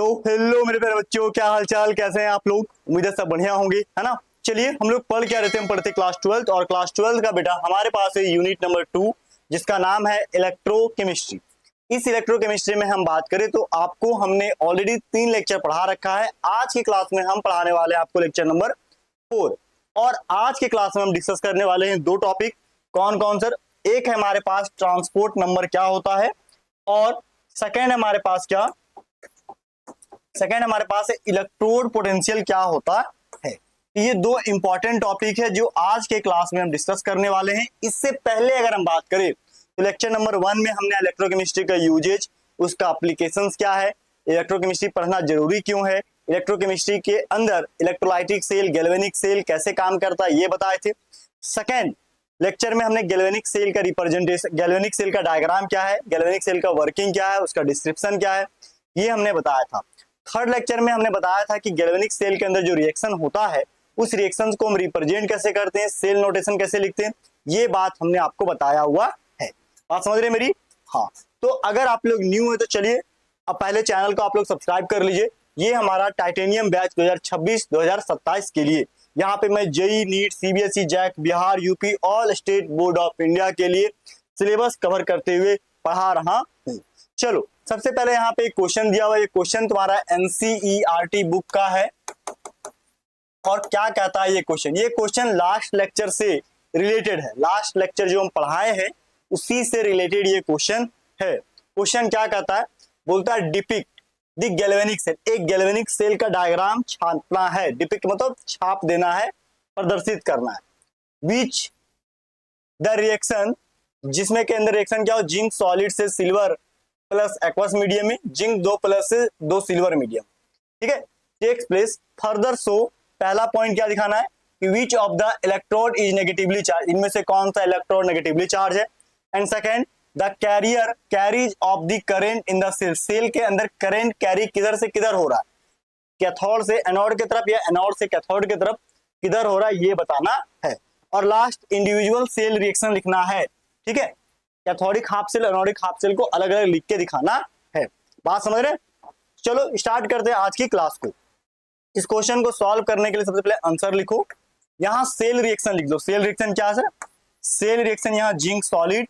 तो हेलो मेरे प्यारे बच्चों, क्या हाल चाल, कैसे हैं आप लोग। उम्मीद है सब बढ़िया होंगे, है ना। चलिए हम लोग पढ़ क्या रहते हैं, हम पढ़ते क्लास 12 और क्लास 12 का बेटा हमारे पास है यूनिट नंबर 2 जिसका नाम है इलेक्ट्रोकेमिस्ट्री। इस इलेक्ट्रोकेमिस्ट्री में हम बात करें तो आपको हमने ऑलरेडी 3 लेक्चर पढ़ा रखा है। आज की क्लास में हम पढ़ाने वाले हैं आपको लेक्चर नंबर 4 और आज के क्लास में हम डिस्कस करने वाले हैं 2 टॉपिक। कौन कौन सर? एक है हमारे पास ट्रांसपोर्ट नंबर क्या होता है और सेकेंड हमारे पास हमारे पास है इलेक्ट्रोड पोटेंशियल क्या होता है। ये 2 इंपॉर्टेंट टॉपिक है जो आज के क्लास में हम डिस्कस करने वाले हैं। इससे पहले अगर हम बात करें तो लेक्चर नंबर 1 में हमने इलेक्ट्रोकेमिस्ट्री का यूजेज, उसका एप्लीकेशंस क्या है, इलेक्ट्रोकेमिस्ट्री पढ़ना जरूरी क्यों है, इलेक्ट्रोकेमिस्ट्री के अंदर इलेक्ट्रोलाइटिक सेल, गैल्वेनिक सेल कैसे काम करता है ये बताए थे। सेकेंड लेक्चर में हमने गैल्वेनिक सेल का रिप्रेजेंटेशन, गैल्वेनिक सेल का डायग्राम क्या है, गैल्वेनिक सेल का वर्किंग क्या है, उसका डिस्क्रिप्शन क्या है, ये हमने बताया था। थर्ड लेक्चर में हमने बताया था कि गैल्वेनिक सेल के अंदर जो रिएक्शन होता है उस रिएक्शन को हम रिप्रेजेंट कैसे करते हैं, सेल नोटेशन कैसे लिखते हैं, ये बात हमने आपको बताया हुआ है। बात समझ रहे मेरी? हाँ, तो अगर आप लोग न्यू है तो चलिए अब पहले चैनल को आप लोग सब्सक्राइब कर लीजिए। ये हमारा टाइटेनियम बैच 2026-2027 के लिए, यहाँ पे मैं JEE, NEET, CBSE, JAC, Bihar, UP, all state board of India के लिए सिलेबस कवर करते हुए पढ़ा रहा हूँ। चलो सबसे पहले यहाँ पे एक क्वेश्चन दिया हुआ है। ये क्वेश्चन तुम्हारा एनसीईआरटी बुक का है और क्या कहता है ये क्वेश्चन। ये क्वेश्चन लास्ट लेक्चर से रिलेटेड है, लास्ट लेक्चर जो हम पढ़ाए हैं उसी से रिलेटेड ये क्वेश्चन है। क्वेश्चन क्या कहता है, बोलता है डिपिक्ट द गैल्वेनिक सेल, एक गैल्वेनिक सेल का डायग्राम छापना है। डिपिक्ट मतलब छाप देना है, प्रदर्शित करना है। विच द रिएक्शन, जिसमें के अंदर रिएक्शन क्या हो, जिंक सॉलिड से सिल्वर प्लस एक्वस मीडियम में, जिंक 2 प्लस से 2 सिल्वर मीडियम, ठीक है, टेक्स प्लेस फर्दर। सो पहला पॉइंट क्या दिखाना है कि which of the electrode is negatively charge, इनमें से कौन सा इलेक्ट्रोड नेगेटिवली चार्ज है। And second the carrier carries of the current in the cell, cell के अंदर करंट कैरी किधर से किधर हो रहा है, कैथोड से एनोड की तरफ या एनोड से कैथोड की तरफ किधर हो रहा है ये बताना है। और लास्ट इंडिविजुअल सेल रिएक्शन लिखना है, ठीक है, cathodic half cell, anodic half cell को अलग अलग लिख के दिखाना है। बात समझ रहे? चलो स्टार्ट करते हैं आज की क्लास को। इस क्वेश्चन को सॉल्व करने के लिए सबसे पहले आंसर लिखो, यहां सेल रिएक्शन लिख दो। सेल रिएक्शन क्या है? सेल रिएक्शन यहाँ जिंक सॉलिड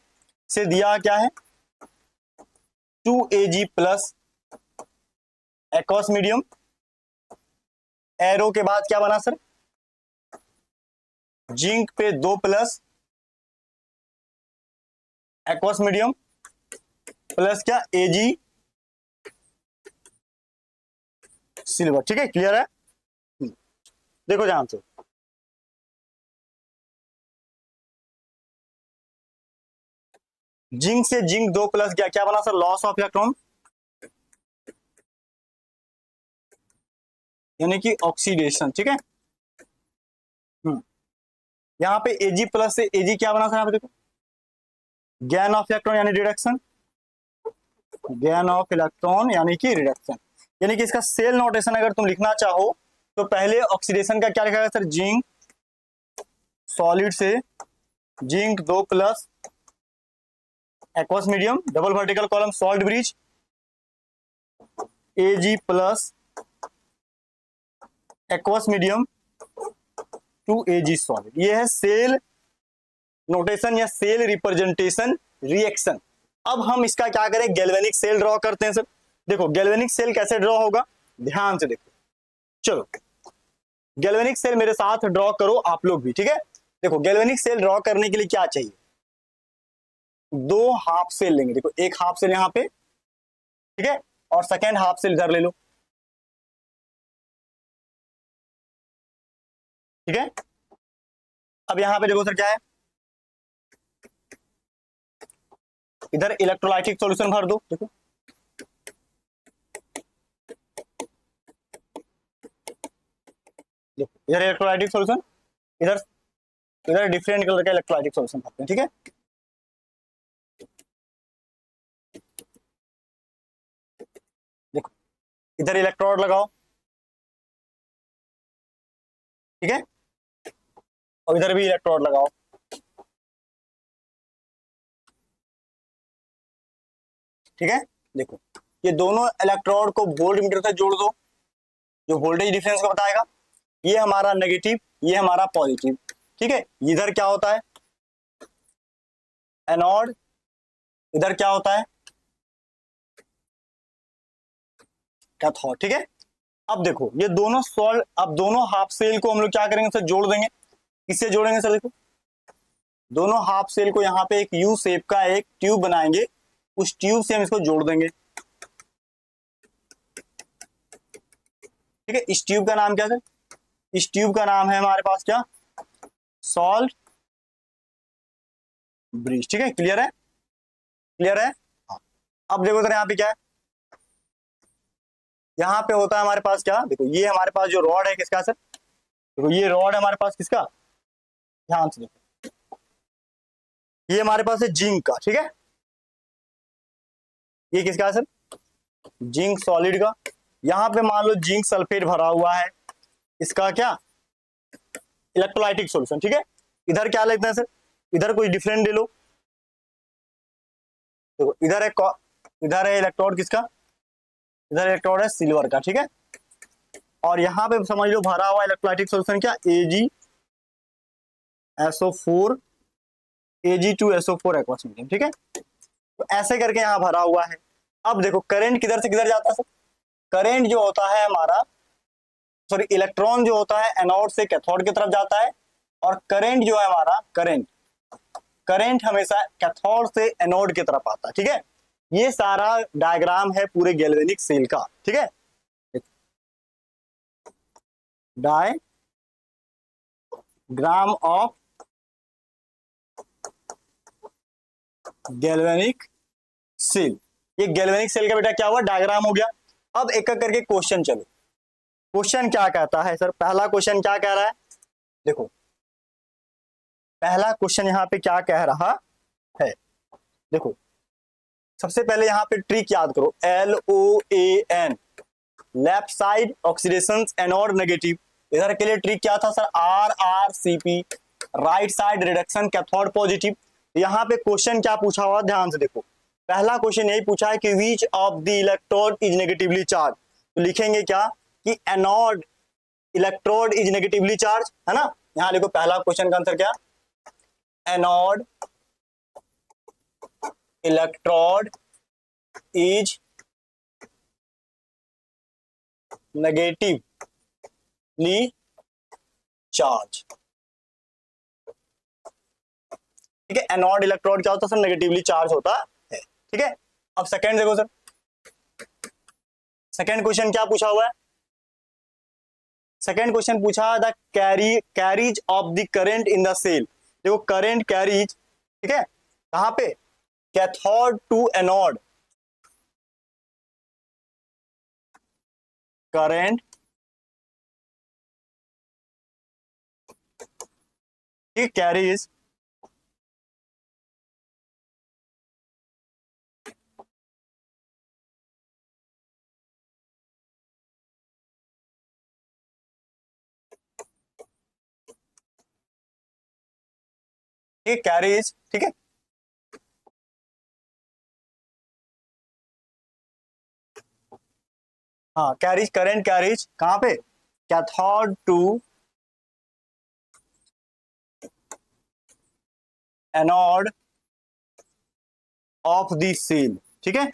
से दिया क्या है 2Ag plus aqueous medium, arrow के बाद क्या बना सर, जिंक पे 2 प्लस एक्वस मीडियम प्लस क्या Ag सिल्वर, ठीक है, क्लियर है। देखो ध्यान से, जिंक से जिंक 2 प्लस क्या क्या बना सर, लॉस ऑफ इलेक्ट्रॉन यानी कि ऑक्सीडेशन, ठीक है। यहाँ पे Ag प्लस से Ag क्या बना सर, यहाँ पे देखो गेन ऑफ इलेक्ट्रॉन यानी रिडक्शन, गेन ऑफ इलेक्ट्रॉन यानी कि रिडक्शन। यानी कि इसका सेल नोटेशन अगर तुम लिखना चाहो तो पहले ऑक्सीडेशन का क्या लिखा सर, जिंक सॉलिड से zinc 2 plus aqueous medium, double vertical column salt bridge, Ag plus aqueous medium 2Ag solid. ये है सेल नोटेशन या सेल रिप्रेजेंटेशन रिएक्शन। अब हम इसका क्या करें, गैल्वेनिक सेल ड्रॉ करते हैं सर। देखो गैल्वेनिक सेल कैसे ड्रॉ होगा, ध्यान से देखो। चलो गैल्वेनिक सेल मेरे साथ ड्रॉ करो आप लोग भी, ठीक है। देखो गैल्वेनिक सेल ड्रॉ करने के लिए क्या चाहिए, 2 हाफ सेल लेंगे। देखो एक हाफ सेल यहाँ पे, ठीक है, और सेकेंड हाफ सेल इधर ले लो, ठीक है। अब यहाँ पे देखो सर क्या है, इधर इलेक्ट्रोलाइटिक सॉल्यूशन भर दो। देखो इधर इलेक्ट्रोलाइटिक सॉल्यूशन, इधर इधर डिफरेंट कलर का इलेक्ट्रोलाइटिक सॉल्यूशन भरते हैं, ठीक है। देखो इधर इलेक्ट्रोड लगाओ, ठीक है, और इधर भी इलेक्ट्रोड लगाओ, ठीक है। देखो ये दोनों इलेक्ट्रोड को वोल्ट मीटर से जोड़ दो, जो वोल्टेज डिफरेंस को बताएगा। ये हमारा नेगेटिव, ये हमारा पॉजिटिव, ठीक है। इधर क्या होता है एनोड, इधर क्या होता है कैथोड, ठीक है। अब देखो ये दोनों सॉल्व, अब दोनों हाफ सेल को हम लोग क्या करेंगे सर, जोड़ देंगे। किससे जोड़ेंगे सर, देखो दोनों हाफ सेल को यहाँ पे एक यू शेप का एक ट्यूब बनाएंगे, उस ट्यूब से हम इसको जोड़ देंगे, ठीक है। इस ट्यूब का नाम क्या है, इस ट्यूब का नाम है हमारे पास क्या, सॉल्ट ब्रिज, ठीक है। क्लियर है, क्लियर है। हाँ। अब देखो सर यहाँ पे क्या है, यहाँ पे होता है हमारे पास क्या, देखो ये हमारे पास जो रॉड है किसका सर, देखो ये रॉड है हमारे पास किसका, ध्यान से देखो, ये हमारे पास है जिंक का, ठीक है। ये किसका है सर, जिंक सॉलिड का। यहाँ पे मान लो जिंक सल्फेट भरा हुआ है, इसका क्या इलेक्ट्रोलाइटिक सॉल्यूशन, ठीक है। इधर क्या लेते हैं सर, इधर कोई डिफरेंट ले लो, देखो इधर है इलेक्ट्रोड किसका, इधर इलेक्ट्रोड है सिल्वर का, ठीक है। और यहाँ पे समझ लो भरा हुआ इलेक्ट्रोलाइटिक सॉल्यूशन क्या, AgSO4 Ag2SO4 एक्वस मीडियम, ठीक है। तो ऐसे करके यहाँ भरा हुआ है। अब देखो करंट किधर से किधर जाता है सर, करंट जो होता है हमारा, सॉरी इलेक्ट्रॉन जो होता है एनोड से कैथोड की तरफ जाता है, और करंट जो है हमारा, करंट करंट हमेशा कैथोड से एनोड की तरफ आता है, ठीक है। ये सारा डायग्राम है पूरे गैल्वेनिक सेल का, ठीक है। डायग्राम ऑफ गैल्वेनिक सेल, ये गैल्वेनिक सेल का बेटा क्या हुआ, डायग्राम हो गया। अब एक एक करके क्वेश्चन चलो, क्वेश्चन क्या कहता है सर, पहला क्वेश्चन क्या कह रहा है, देखो पहला क्वेश्चन यहाँ पे क्या कह रहा है, देखो सबसे पहले यहाँ पे ट्रिक याद करो, LOAN left side oxidation anode negative. इधर के लिए ट्रिक क्या था sir, RRCP right side reduction cathode positive. यहाँ पे क्वेश्चन क्या पूछा हुआ ध्यान से देखो, पहला क्वेश्चन यही पूछा है कि which of the electrode is negatively charge, तो लिखेंगे क्या कि anode electrode is negatively charge, है ना। यहाँ देखो पहला क्वेश्चन का आंसर क्या, anode electrode is negatively charge, ठीक है। एनोड इलेक्ट्रोड क्या होता है सर, नेगेटिवली चार्ज होता है, ठीक है। अब सेकंड देखो सर, सेकंड क्वेश्चन क्या पूछा हुआ है, सेकंड क्वेश्चन पूछा the carries of the current in the cell. देखो करंट कैरीज, ठीक है, कहां पे, कैथोड टू एनोड, करंट, ठीक, कैरीज ठीक, कैरीज, ठीक है। हाँ कैरीज, करंट कैरीज कहां पे, cathode to anode of the cell, ठीक है।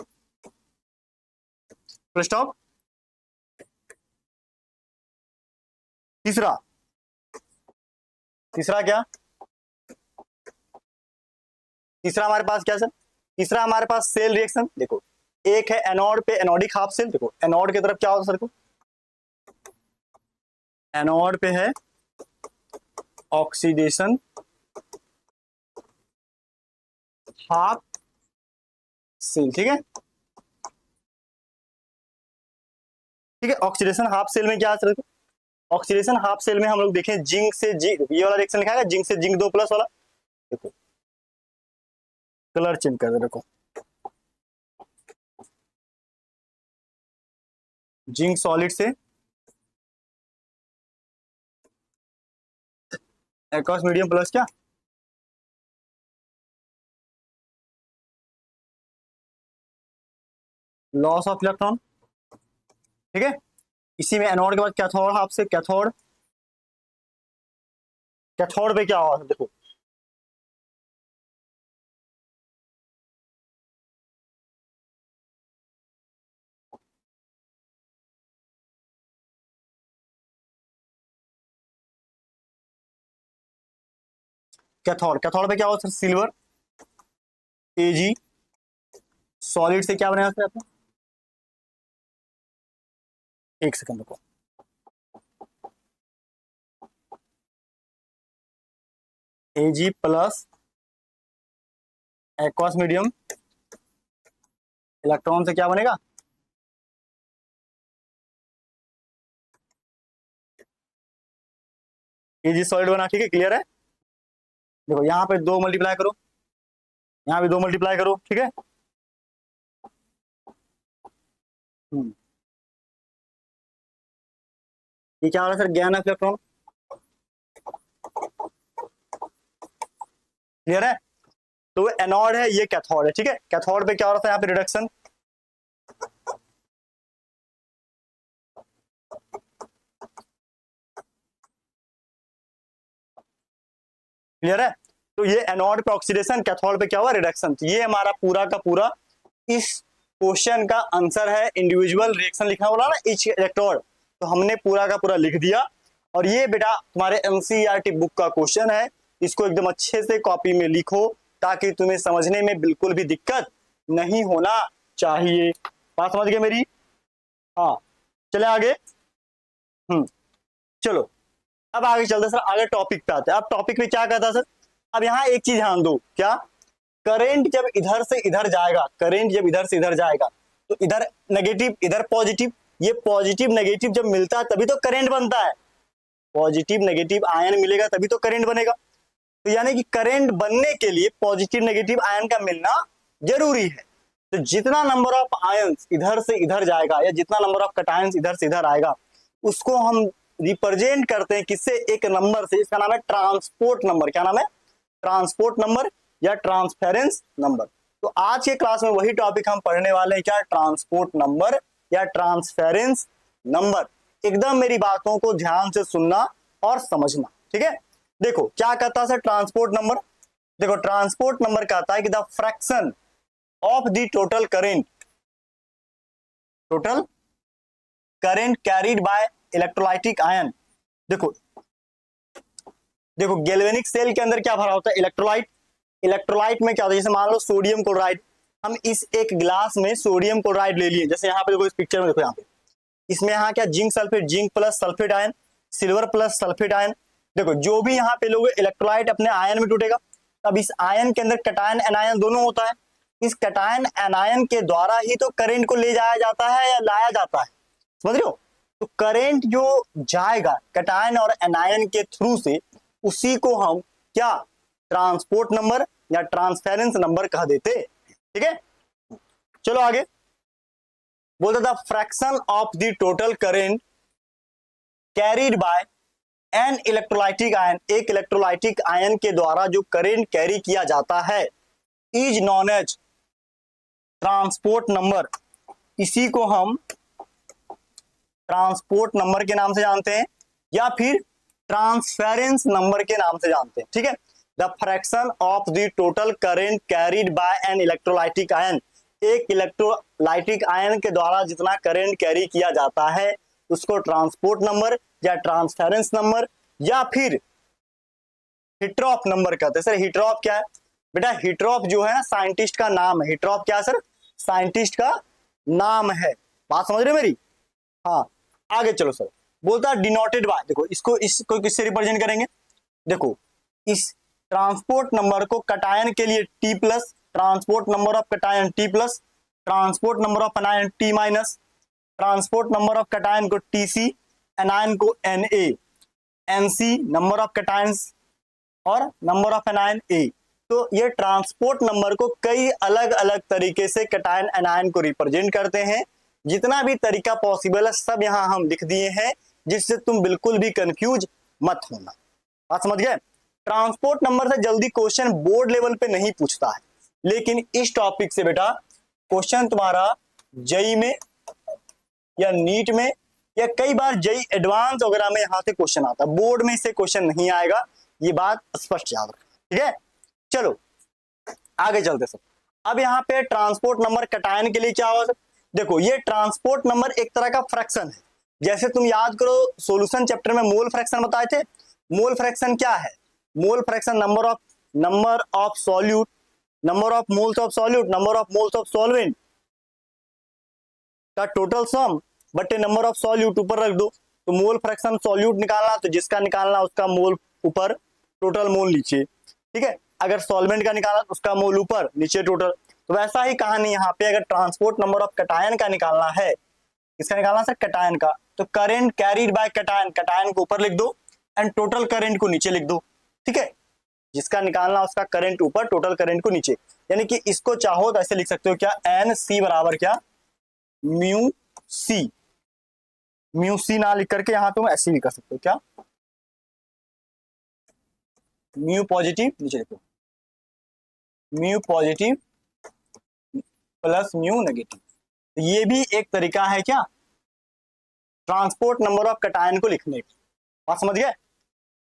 स्टॉप। तीसरा, तीसरा क्या, तीसरा हमारे पास क्या सर, तीसरा हमारे पास सेल रिएक्शन, देखो एक है एनोड पे एनोडिक हाफ सेल, देखो एनोड की तरफ क्या होता है सर को, एनोड पे है ऑक्सीडेशन हाफ सेल, ठीक है, ठीक है। ऑक्सीडेशन हाफ सेल में क्या है सर, ऑक्सीडेशन हाफ सेल में हम लोग देखें जिंक से जिंक, ये वाला रिएक्शन लिखा है जिंक से जिंक 2+ वाला, देखो कलर चेंज कर दे, देखो जिंक सॉलिड से एक्वस मीडियम प्लस क्या, लॉस ऑफ इलेक्ट्रॉन, ठीक है। इसी में एनोड के बाद कैथोड, आपसे कैथोड, कैथोड पे क्या हुआ देखो, कैथोड, कैथोड पे क्या हुआ सर, सिल्वर, एजी, सॉलिड से क्या बनेगा सर आपका, एक सेकंड रुको, एजी प्लस एक्वस मीडियम, इलेक्ट्रॉन से क्या बनेगा, एजी सॉलिड बना, ठीक है, क्लियर है। देखो यहाँ पे 2 मल्टीप्लाई करो, यहाँ पे 2 मल्टीप्लाई करो, ठीक है। ये क्या हो रहा है सर, ज्ञान ऑफ इलेक्ट्रॉन, क्लियर है। तो वो एनोड है, ये कैथोड है, ठीक है। कैथोड पे क्या हो रहा था यहाँ पे, रिडक्शन, क्लियर है। तो ये एनोड पे ऑक्सीडेशन, कैथोड पे क्या हुआ, रिडक्शन। तो ये हमारा पूरा का पूरा इस क्वेश्चन का आंसर है। इंडिविजुअल रिएक्शन लिखा बोला ना ईच इलेक्ट्रोड, तो हमने पूरा का पूरा लिख दिया। और ये बेटा तुम्हारे एनसीईआरटी बुक का क्वेश्चन है, इसको एकदम अच्छे से कॉपी में लिखो ताकि तुम्हें समझने में बिल्कुल भी दिक्कत नहीं होना चाहिए। बात समझ गए मेरी? हाँ, चले आगे। चलो अब आगे चलते सर, आगे टॉपिक पे आते हैं। अब टॉपिक में क्या कहता है सर, अब यहाँ एक चीज ध्यान दो, क्या, करंट जब इधर से इधर जाएगा, करंट जब इधर से इधर जाएगा तो इधर नेगेटिव इधर पॉजिटिव, ये पॉजिटिव नेगेटिव जब मिलता है तभी तो करंट बनता है। पॉजिटिव नेगेटिव आयन मिलेगा तभी तो करंट बनेगा। तो यानी कि करंट बनने के लिए पॉजिटिव नेगेटिव आयन का मिलना जरूरी है। तो जितना नंबर ऑफ आयंस इधर से इधर जाएगा या जितना नंबर ऑफ कटायंस इधर से इधर आएगा उसको हम रिप्रेजेंट करते हैं किससे, एक नंबर से, इसका नाम है ट्रांसपोर्ट नंबर। क्या नाम है, ट्रांसपोर्ट नंबर या ट्रांसफेरेंस नंबर। तो आज के क्लास में वही टॉपिक हम पढ़ने वाले हैं, क्या, ट्रांसपोर्ट नंबर या ट्रांसफेरेंस नंबर। एकदम मेरी बातों को ध्यान से सुनना और समझना, ठीक है। देखो क्या कहता है ट्रांसपोर्ट नंबर, देखो ट्रांसपोर्ट नंबर कहता है कि the fraction of the total current, total current carried bye electrolytic ion. देखो देखो गैल्वेनिक सेल के अंदर क्या भरा होता है, इलेक्ट्रोलाइट। इलेक्ट्रोलाइट में क्या होता है, जैसे मान लो सोडियम क्लोराइड, हम इस एक गिलास में सोडियम क्लोराइड ले लिए, जैसे यहाँ पे देखो इस पिक्चर में देखो, यहाँ पे इसमें यहाँ क्या, zinc sulphate, zinc plus sulphate ion, silver plus sulphate ion. देखो जो भी यहाँ पे लोग इलेक्ट्रोलाइट अपने आयन में टूटेगा, अब इस आयन के अंदर कटायन एनायन दोनों होता है। इस कटायन एनायन के द्वारा ही तो करंट को ले जाया जाता है या लाया जाता है, समझ रहे हो। तो करंट जो जाएगा कटायन और एनायन के थ्रू से, उसी को हम क्या, ट्रांसपोर्ट नंबर या ट्रांसफेरेंस नंबर कह देते, ठीक है। चलो आगे बोलता था fraction of the total current carried by an electrolytic ion, एक इलेक्ट्रोलाइटिक आयन के द्वारा जो करंट कैरी किया जाता है, is known as transport number. इसी को हम ट्रांसपोर्ट नंबर के नाम से जानते हैं या फिर ट्रांसफेरेंस नंबर के नाम से जानते हैं, ठीक है। The fraction of the total current carried by an electrolytic ion, एक इलेक्ट्रोलाइटिक आयन के द्वारा जितना करंट कैरी किया जाता है उसको ट्रांसपोर्ट नंबर या ट्रांसफेरेंस नंबर या फिर हिट्रॉफ नंबर कहते हैं। सर हिट्रॉफ क्या है बेटा, हिट्रॉफ जो है ना साइंटिस्ट का नाम है। हिट्रॉफ क्या है सर, साइंटिस्ट का नाम है। बात समझ रहे हो मेरी? हाँ आगे चलो सर, बोलता है डिनोटेड बाय, देखो इसको किससे रिप्रेजेंट करेंगे, देखो इस ट्रांसपोर्ट नंबर को कटायन के लिए T plus, transport number of cation T plus, transport number of anion T minus, transport number of cation को टी सी, एनायन को N A, N C number of cations और number of anion A. तो ये transport number को कई अलग अलग तरीके से कटायन एनायन को रिप्रेजेंट करते हैं। जितना भी तरीका पॉसिबल है सब यहां हम लिख दिए हैं, जिससे तुम बिल्कुल भी कंफ्यूज मत होना। बात समझ गए? ट्रांसपोर्ट नंबर से जल्दी क्वेश्चन बोर्ड लेवल पे नहीं पूछता है, लेकिन इस टॉपिक से बेटा क्वेश्चन तुम्हारा जेई में या नीट में या कई बार जेई एडवांस वगैरह में यहां से क्वेश्चन आता है, बोर्ड में इससे क्वेश्चन नहीं आएगा, ये बात स्पष्ट याद रखना, ठीक है। चलो आगे चलते सब। अब यहाँ पे ट्रांसपोर्ट नंबर कटायन के लिए क्या होगा, देखो ये ट्रांसपोर्ट नंबर एक तरह का फ्रैक्शन है। जैसे तुम याद करो सॉल्यूशन चैप्टर में मोल फ्रैक्शन बताए थे। मोल फ्रैक्शन क्या है, mole fraction number of solute, number of moles of solute, number of moles of solvent का टोटल सम बटे नंबर ऑफ सॉल्यूट ऊपर रख दो। तो मोल फ्रैक्शन सॉल्यूट निकालना, तो जिसका निकालना उसका मोल ऊपर, टोटल मोल नीचे, ठीक है। अगर सॉल्वेंट का निकालना तो उसका मोल ऊपर नीचे टोटल। तो वैसा ही कहानी यहाँ पे, अगर ट्रांसपोर्ट नंबर ऑफ कटायन का निकालना है, किसका निकालना सर, कटायन का, तो current carried bye cation, cation को ऊपर लिख दो एंड टोटल करेंट को नीचे लिख दो, ठीक है। जिसका निकालना उसका करंट ऊपर, टोटल करंट को नीचे। यानी कि इसको चाहो तो ऐसे लिख सकते हो क्या, एन सी बराबर क्या, म्यू सी। म्यू सी ना लिख करके यहां तुम ऐसे भी कर सकते हो क्या, म्यू पॉजिटिव, नीचे लिखो mu positive plus mu negative. ये भी एक तरीका है क्या, ट्रांसपोर्ट नंबर ऑफ कटायन को लिखने की, बात समझ गए।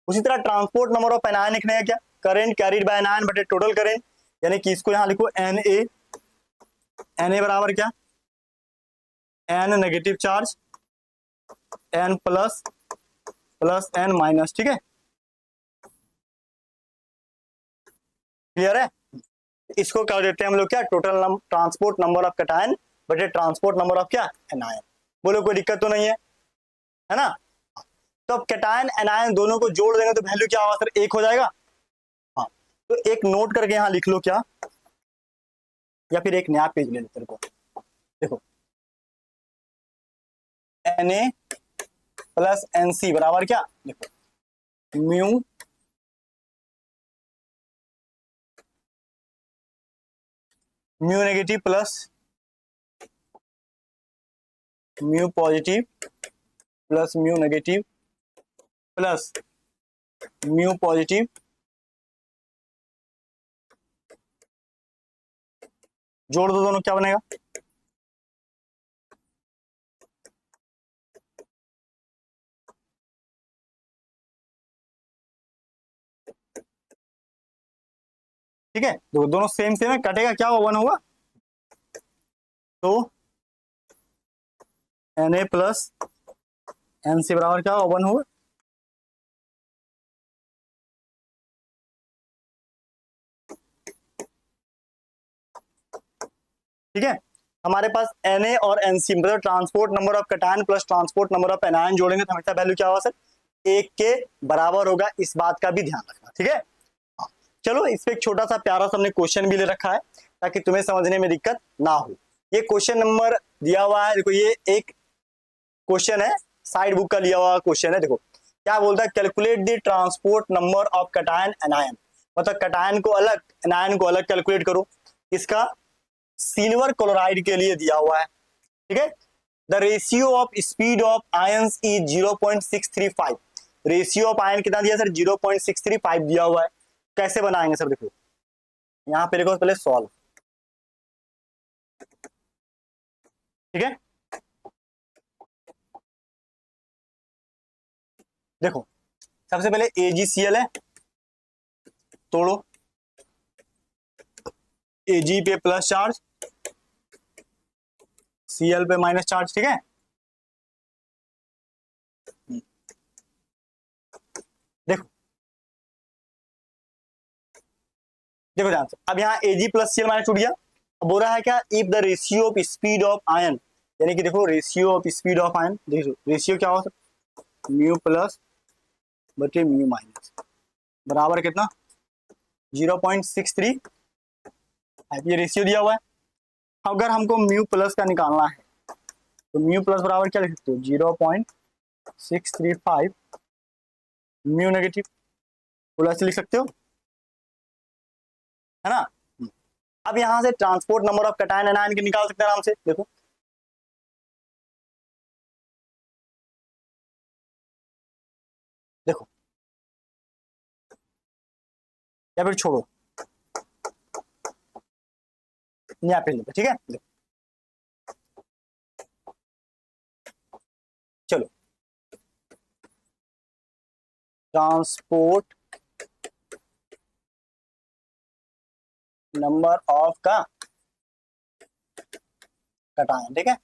उसी तरह ट्रांसपोर्ट नंबर ऑफ एनायन लिखने का क्या, करंट कैरिड बाय एनायन बटे टोटल करंट। यानी कि इसको यहां लिखो एन ए, एन ए बराबर क्या, N negative charge, N plus plus N minus, ठीक है, क्लियर है। इसको कर देते हैं हम लोग क्या, total transport number of cation बटे ट्रांसपोर्ट नंबर ऑफ क्या, एनायन। बोलो कोई दिक्कत तो नहीं है ना। तो अब कैटायन एनायन दोनों को जोड़ देंगे तो वैल्यू क्या होगा सर, एक हो जाएगा। हाँ तो एक नोट करके यहां लिख लो क्या, या फिर एक नया पेज ले लो तेरे को, देखो N A plus N C बराबर क्या, देखो mu mu negative plus mu positive plus mu negative plus mu positive, जोड़ दो दोनों, क्या बनेगा, ठीक है। दोनों सेम सेम है, कटेगा क्या, वन होगा। तो N A plus N C बराबर क्या होगा, वन होगा। ठीक है, हमारे पास एन ए और एन सी मतलब transport number of cation plus transport number of anion जोड़ेंगे तो हमेशा वैल्यू क्या होगा सर, एक के बराबर होगा, इस बात का भी ध्यान रखना, ठीक है। हाँ, चलो इस पे एक छोटा सा प्यारा सा हमने क्वेश्चन भी ले रखा है ताकि तुम्हें समझने में दिक्कत ना हो। ये क्वेश्चन नंबर दिया हुआ है, देखो ये एक क्वेश्चन है, साइड बुक का लिया हुआ क्वेश्चन है। देखो क्या बोलता है, calculate the transport number of cation anion, मतलब कटायन को अलग एनायन को अलग कैलकुलेट करो। इसका सिल्वर क्लोराइड के लिए दिया हुआ है, ठीक है। The ratio of speed of ions is 0.635। Ratio of ion कितना दिया सर, 0.635 दिया हुआ है। कैसे बनाएंगे सर, देखो यहां पे देखो पहले सॉल्व, ठीक है। देखो सबसे पहले AgCl है, तोड़ो, Ag पे प्लस चार्ज, Cl पे माइनस चार्ज, ठीक है। देखो देखो ध्यान से, अब यहाँ Ag प्लस Cl माइनस टूट गया। अब बोल रहा है क्या, if the ratio of speed of ion, यानी कि देखो ratio of speed of ion, देखो रेशियो क्या हो सकता, म्यू प्लस बटे म्यू माइनस बराबर कितना, 0.63, ये रेशियो दिया हुआ है। अगर हमको म्यू प्लस का निकालना है तो म्यू प्लस बराबर क्या लिख सकते हो, 0.635 म्यू नेगेटिव, बोला ऐसे लिख सकते हो, है ना। अब यहां से transport number of cation anion की निकाल सकते हैं आराम से, देखो देखो या फिर छोड़ो, यहाँ पे लिखो, ठीक है। देखो चलो, ट्रांसपोर्ट नंबर ऑफ का कटायन, ठीक है।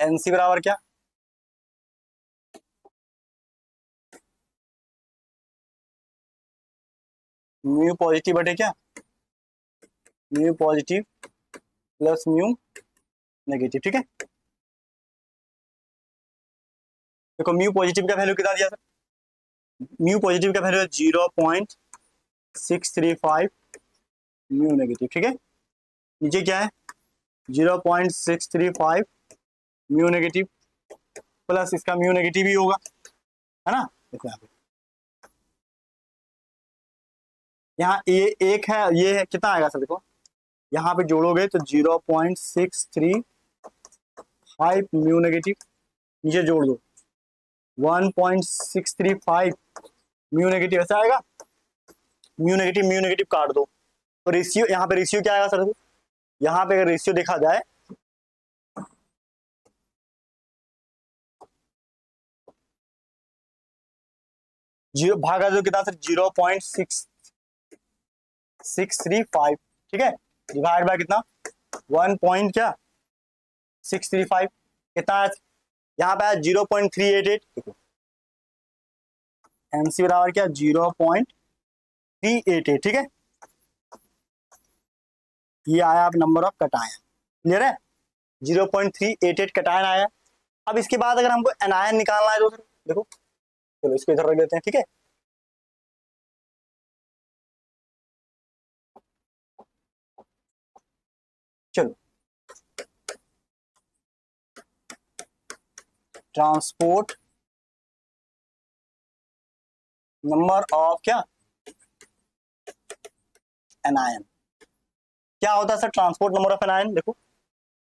एनसी बराबर क्या, म्यू पॉजिटिव बटे क्या, mu positive plus mu negative, ठीक है। देखो म्यू पॉजिटिव का वैल्यू कितना दिया सर, म्यू पॉजिटिव का वैल्यू है 0.635 म्यू नेगेटिव, ठीक है। नीचे क्या है 0.635 म्यू नेगेटिव प्लस इसका म्यू नेगेटिव ही होगा, है ना। देखो यहाँ ये एक है, ये है, कितना आएगा सर, देखो यहाँ पे जोड़ोगे तो 0.635 म्यू नेगेटिव, नीचे जोड़ दो 1.635 म्यू नेगेटिव, ऐसा आएगा। म्यू नेगेटिव काट दो तो रेशियो, यहाँ पे रेशियो क्या आएगा सर, यहाँ पे अगर रेशियो देखा जाए जीरो भागा जो कितना सर 0.635, ठीक है, डिवाइड बाय कितना 1 पॉइंट क्या 635, कितना यहाँ पे आया 0.388, देखो एमसी बराबर क्या 0.388, ठीक है। ये आया अब नंबर ऑफ कटायन, क्लियर है, 0.388 कटायन आया। अब इसके बाद अगर हमको एनायन निकालना है तो देखो, चलो इसको इधर रख देते हैं, ठीक है। चलो, ट्रांसपोर्ट नंबर ऑफ क्या एनायन, क्या होता है sir transport number of anion, देखो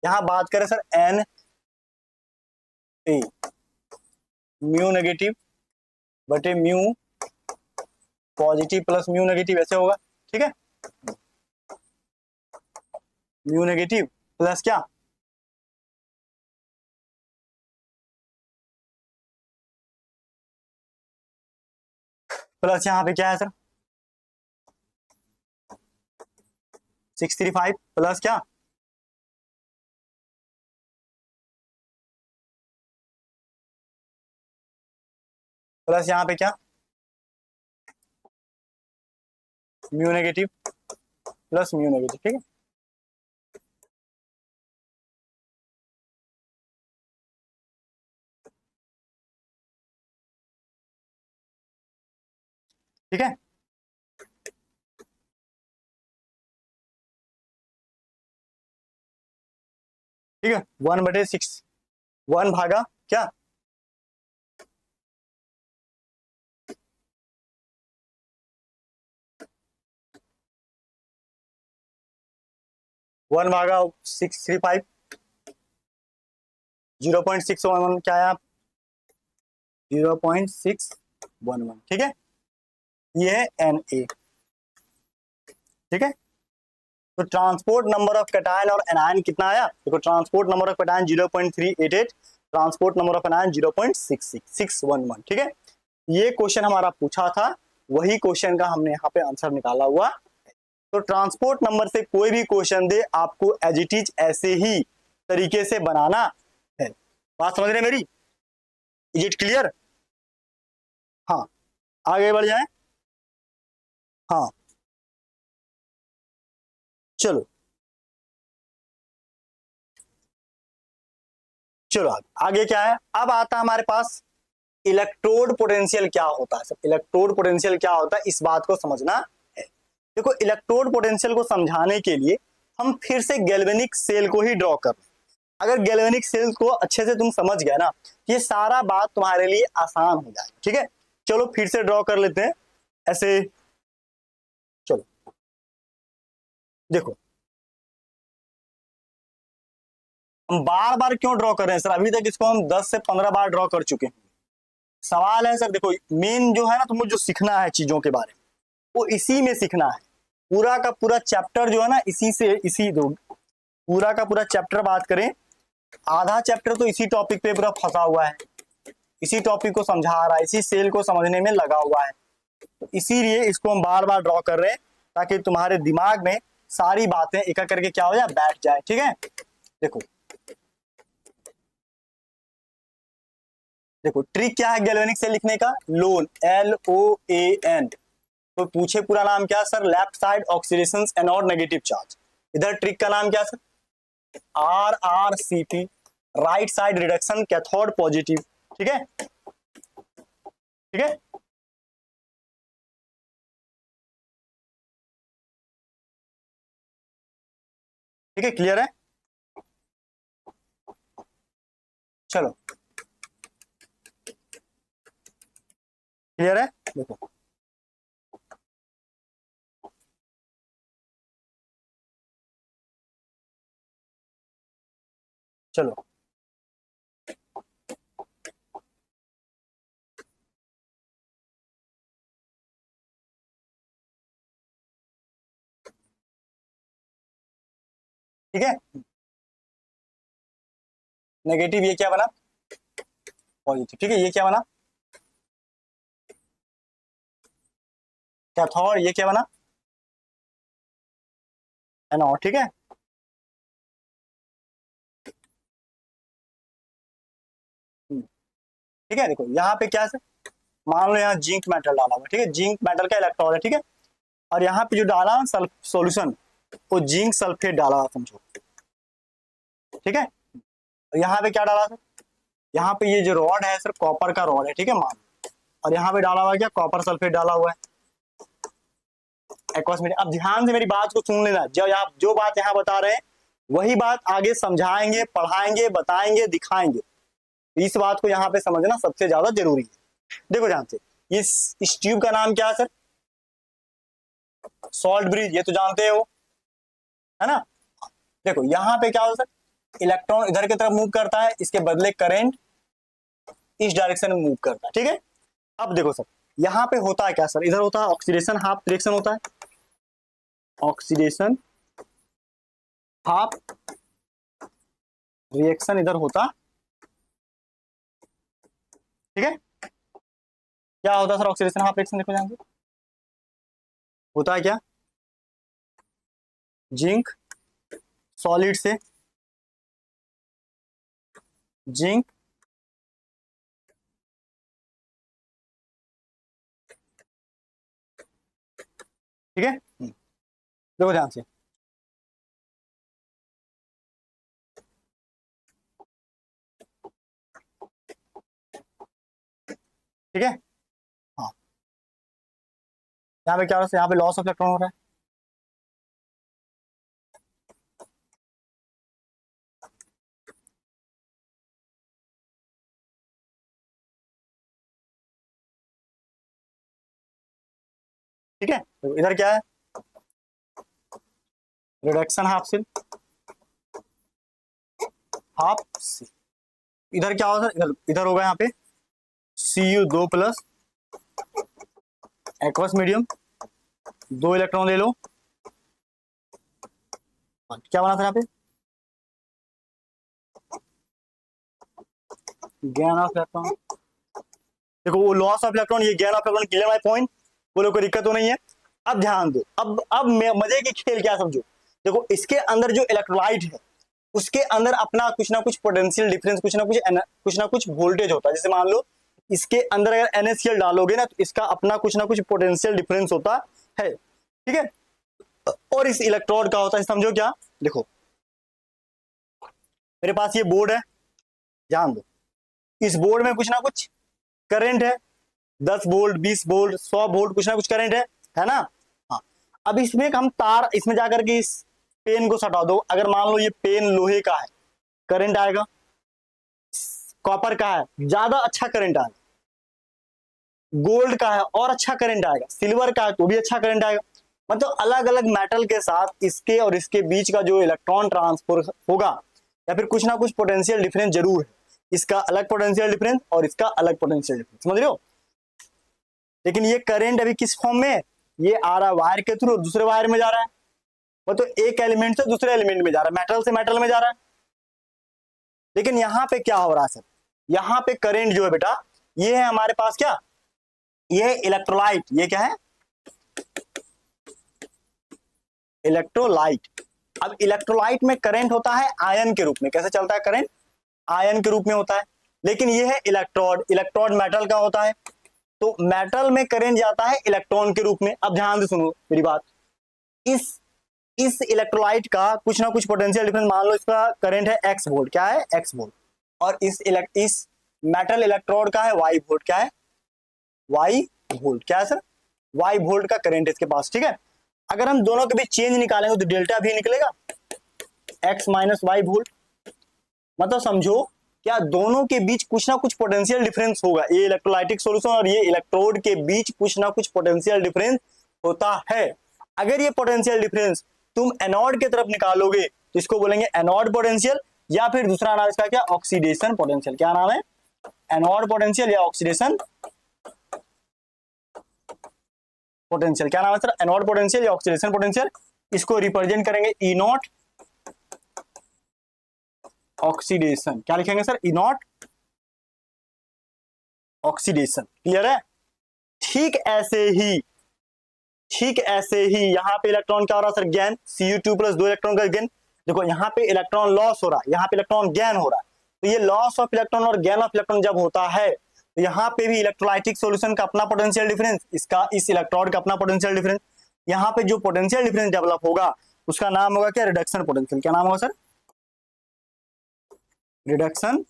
यहां बात करें sir N A mu negative बटे mu positive plus mu negative, ऐसे होगा, ठीक है। म्यू नेगेटिव प्लस क्या प्लस यहाँ पे क्या है सर 635 प्लस क्या प्लस यहाँ पे क्या mu negative plus mu negative, ठीक है। ठीक है, ठीक है 1/6, 1 भागा क्या 1 भागा 635, 0.611 क्या आया 0.611, ठीक है। ये है एन ए, ठीक है। तो ट्रांसपोर्ट नंबर ऑफ कैटायन और एनायन कितना आया, देखो transport number of cation 0.388, transport number of anion 0.66611, ठीक है। ये क्वेश्चन हमारा पूछा था, वही क्वेश्चन का हमने यहाँ पे आंसर निकाला हुआ। तो ट्रांसपोर्ट नंबर से कोई भी क्वेश्चन दे आपको एज इट इज ऐसे ही तरीके से बनाना है। बात समझ रहे मेरी, इज इट क्लियर। हाँ आगे बढ़ जाए, हाँ चलो चलो आगे क्या है, अब आता है हमारे पास इलेक्ट्रोड पोटेंशियल क्या होता है। सब इलेक्ट्रोड पोटेंशियल क्या होता है इस बात को समझना है। देखो इलेक्ट्रोड पोटेंशियल को समझाने के लिए हम फिर से गैल्वेनिक सेल को ही ड्रॉ कर, अगर गैल्वेनिक सेल को अच्छे से तुम समझ गए ना, ये सारा बात तुम्हारे लिए आसान हो जाए, ठीक है। चलो फिर से ड्रॉ कर लेते हैं ऐसे, चलो देखो हम बार बार क्यों ड्रॉ कर रहे हैं सर, अभी तक इसको हम 10 से 15 बार ड्रॉ कर चुके हैं। सवाल है सर, देखो मेन जो है ना तुमको जो सीखना है चीजों के बारे में वो इसी में सीखना है। पूरा का पूरा चैप्टर जो है ना इसी से, इसी दो पूरा का पूरा चैप्टर बात करें आधा चैप्टर तो इसी टॉपिक पे पूरा फंसा हुआ है, इसी टॉपिक को समझा रहा है, इसी सेल को समझने में लगा हुआ है। तो इसीलिए इसको हम बार बार ड्रॉ कर रहे हैं ताकि तुम्हारे दिमाग में सारी बातें एक एक करके क्या हो जाए, बैठ जाए। ठीक है, देखो देखो ट्रिक क्या है गैल्वेनिक सेल लिखने का, लोन, LOAN। तो पूछे पूरा नाम क्या sir, left side oxidation anode negative charge. इधर ट्रिक का नाम क्या sir, RRCP, right side reduction cathode positive. ठीक है, ठीक है, ठीक है, क्लियर है। चलो क्लियर है, देखो चलो ठीक है, नेगेटिव ये क्या बना, पॉजिटिव। ठीक है, ये क्या बना कैथोड, ये क्या बना एनोड। ठीक है, ठीक है, देखो यहाँ पे क्या है, मान लो यहाँ जिंक मेटल डाला हुआ, ठीक है, जिंक मेटल का इलेक्ट्रोड है। ठीक है, और यहाँ पे जो डाला सॉल्यूशन, वो जिंक सल्फेट डाला हुआ समझो। ठीक है, यहाँ पे क्या डाला सर, यहाँ पे ये जो रॉड है सर कॉपर का रॉड है। ठीक है, मान, और यहाँ पे डाला हुआ क्या, कॉपर सल्फेट डाला हुआ है एक्वस मीडियम। अब ध्यान से मेरी बात को सुन लेना, जब आप जो बात यहाँ बता रहे हैं वही बात आगे समझाएंगे, पढ़ाएंगे, बताएंगे, दिखाएंगे। इस बात को यहाँ पे समझना सबसे ज्यादा जरूरी है। देखो ध्यान से, इस ट्यूब का नाम क्या है सर, सॉल्ट ब्रिज, ये तो जानते हो, है ना। देखो यहाँ पे क्या होता है सर, इलेक्ट्रॉन इधर की तरफ मूव करता है, इसके बदले करंट इस डायरेक्शन में मूव करता है। ठीक है, अब देखो सर यहाँ पे होता है क्या सर, इधर होता है ऑक्सीडेशन हाफ रिएक्शन होता है, ऑक्सीडेशन हाफ रिएक्शन इधर होता। ठीक है, क्या होता है सर ऑक्सीडेशन हाफ रिएक्शन, देखो ध्यान से होता है क्या, जिंक सॉलिड से जिंक ठीक है, देखो ध्यान से, ठीक है, हाँ यहाँ पे क्या हो रहा है, यहाँ पे लॉस ऑफ इलेक्ट्रॉन हो रहा है। ठीक है, तो इधर क्या है, रिडक्शन हाफ से हाफ सी, इधर क्या होगा, इधर इधर होगा यहाँ पे Cu2 plus aqueous medium, 2 electron ले लो, क्या बना था यहाँ पे, गेन ऑफ इलेक्ट्रॉन। देखो वो लॉस ऑफ इलेक्ट्रॉन, ये gain of electron, clear my point, बोलो कोई दिक्कत तो नहीं है। अब ध्यान दो, अब मजे की खेल क्या समझो, देखो इसके अंदर जो इलेक्ट्रोलाइट है उसके अंदर अपना कुछ ना कुछ पोटेंशियल डिफरेंस, कुछ ना कुछ वोल्टेज होता है। जैसे मान लो इसके अंदर अगर NaCl डालोगे ना तो इसका अपना कुछ ना कुछ पोटेंशियल डिफरेंस होता है। ठीक है, और इस इलेक्ट्रोड का होता है, समझो क्या, देखो मेरे पास ये बोर्ड है, ध्यान दो, इस बोर्ड में कुछ ना कुछ करंट है, 10 वोल्ट, 20 वोल्ट, 100 वोल्ट, कुछ ना कुछ करंट है ना। हाँ, अब इसमें हम तार, इसमें जाकर के इस पेन को सटा दो, अगर मान लो ये पेन लोहे का है, करंट आएगा, कॉपर का है ज्यादा अच्छा करंट आएगा, गोल्ड का है और अच्छा करंट आएगा, सिल्वर का है तो भी अच्छा करंट आएगा। मतलब अलग अलग मेटल के साथ इसके और इसके बीच का जो इलेक्ट्रॉन ट्रांसफर होगा या फिर कुछ ना कुछ पोटेंशियल डिफरेंस जरूर है, इसका अलग पोटेंशियल डिफरेंस और इसका अलग पोटेंशियल डिफरेंस, समझ रहे हो। लेकिन ये करंट अभी किस फॉर्म में, ये आ रहा है वायर के थ्रू, दूसरे वायर में जा रहा है, मतलब एक एलिमेंट से दूसरे एलिमेंट में जा रहा है, मेटल से मेटल में जा रहा है। लेकिन यहाँ पे क्या हो रहा है सर, यहाँ पे करंट जो है बेटा, ये है हमारे पास क्या, ये है इलेक्ट्रोलाइट, ये क्या है, इलेक्ट्रोलाइट। अब इलेक्ट्रोलाइट में करंट होता है आयन के रूप में, कैसे चलता है करंट, आयन के रूप में होता है। लेकिन ये है इलेक्ट्रोड, इलेक्ट्रोड मेटल का होता है, तो मेटल में करंट जाता है इलेक्ट्रॉन के रूप में। अब ध्यान से सुनो मेरी बात, इस इस इलेक्ट्रोलाइट का कुछ ना कुछ पोटेंशियल डिफरेंस, मान लो इसका करंट है x वोल्ट, क्या है x वोल्ट, और इस मेटल इलेक्ट्रोड का है y वोल्ट, क्या है y वोल्ट, क्या है सर y वोल्ट का करंट इसके पास, ठीक है। अगर हम दोनों के बीच चेंज निकालेंगे तो डेल्टा भी निकलेगा, x माइनस वाई वोल्ट। मतलब समझो क्या दोनों के बीच कुछ ना कुछ पोटेंशियल डिफरेंस होगा, ये इलेक्ट्रोलाइटिक सॉल्यूशन और ये इलेक्ट्रोड के बीच कुछ ना कुछ पोटेंशियल डिफरेंस होता है। अगर ये पोटेंशियल डिफरेंस तुम एनोड की तरफ निकालोगे तो इसको बोलेंगे एनोड पोटेंशियल, या फिर दूसरा नाम इसका क्या, ऑक्सीडेशन पोटेंशियल। क्या नाम है, एनोड पोटेंशियल या ऑक्सीडेशन पोटेंशियल। क्या नाम है सर, एनोड पोटेंशियल या ऑक्सीडेशन पोटेंशियल। इसको रिप्रेजेंट करेंगे ई नॉट ऑक्सीडेशन, क्या लिखेंगे सर, ई नॉट ऑक्सीडेशन। क्लियर है। ठीक ऐसे ही, ठीक ऐसे ही यहाँ पे इलेक्ट्रॉन क्या हो रहा है sir, gain, Cu2 plus 2 electron का गेन। देखो यहाँ पे इलेक्ट्रॉन लॉस हो रहा है, यहाँ पे इलेक्ट्रॉन गेन हो रहा है। तो ये लॉस ऑफ इलेक्ट्रॉन और गेन ऑफ इलेक्ट्रॉन जब होता है तो यहाँ पे भी इलेक्ट्रोलाइटिक सॉल्यूशन का अपना पोटेंशियल डिफरेंस, इसका इस इलेक्ट्रोड का अपना पोटेंशियल डिफरेंस। यहाँ पे जो पोटेंशियल डिफरेंस डेवलप होगा उसका नाम होगा क्या, रिडक्शन पोटेंशियल। क्या नाम होगा सर, रिडक्शन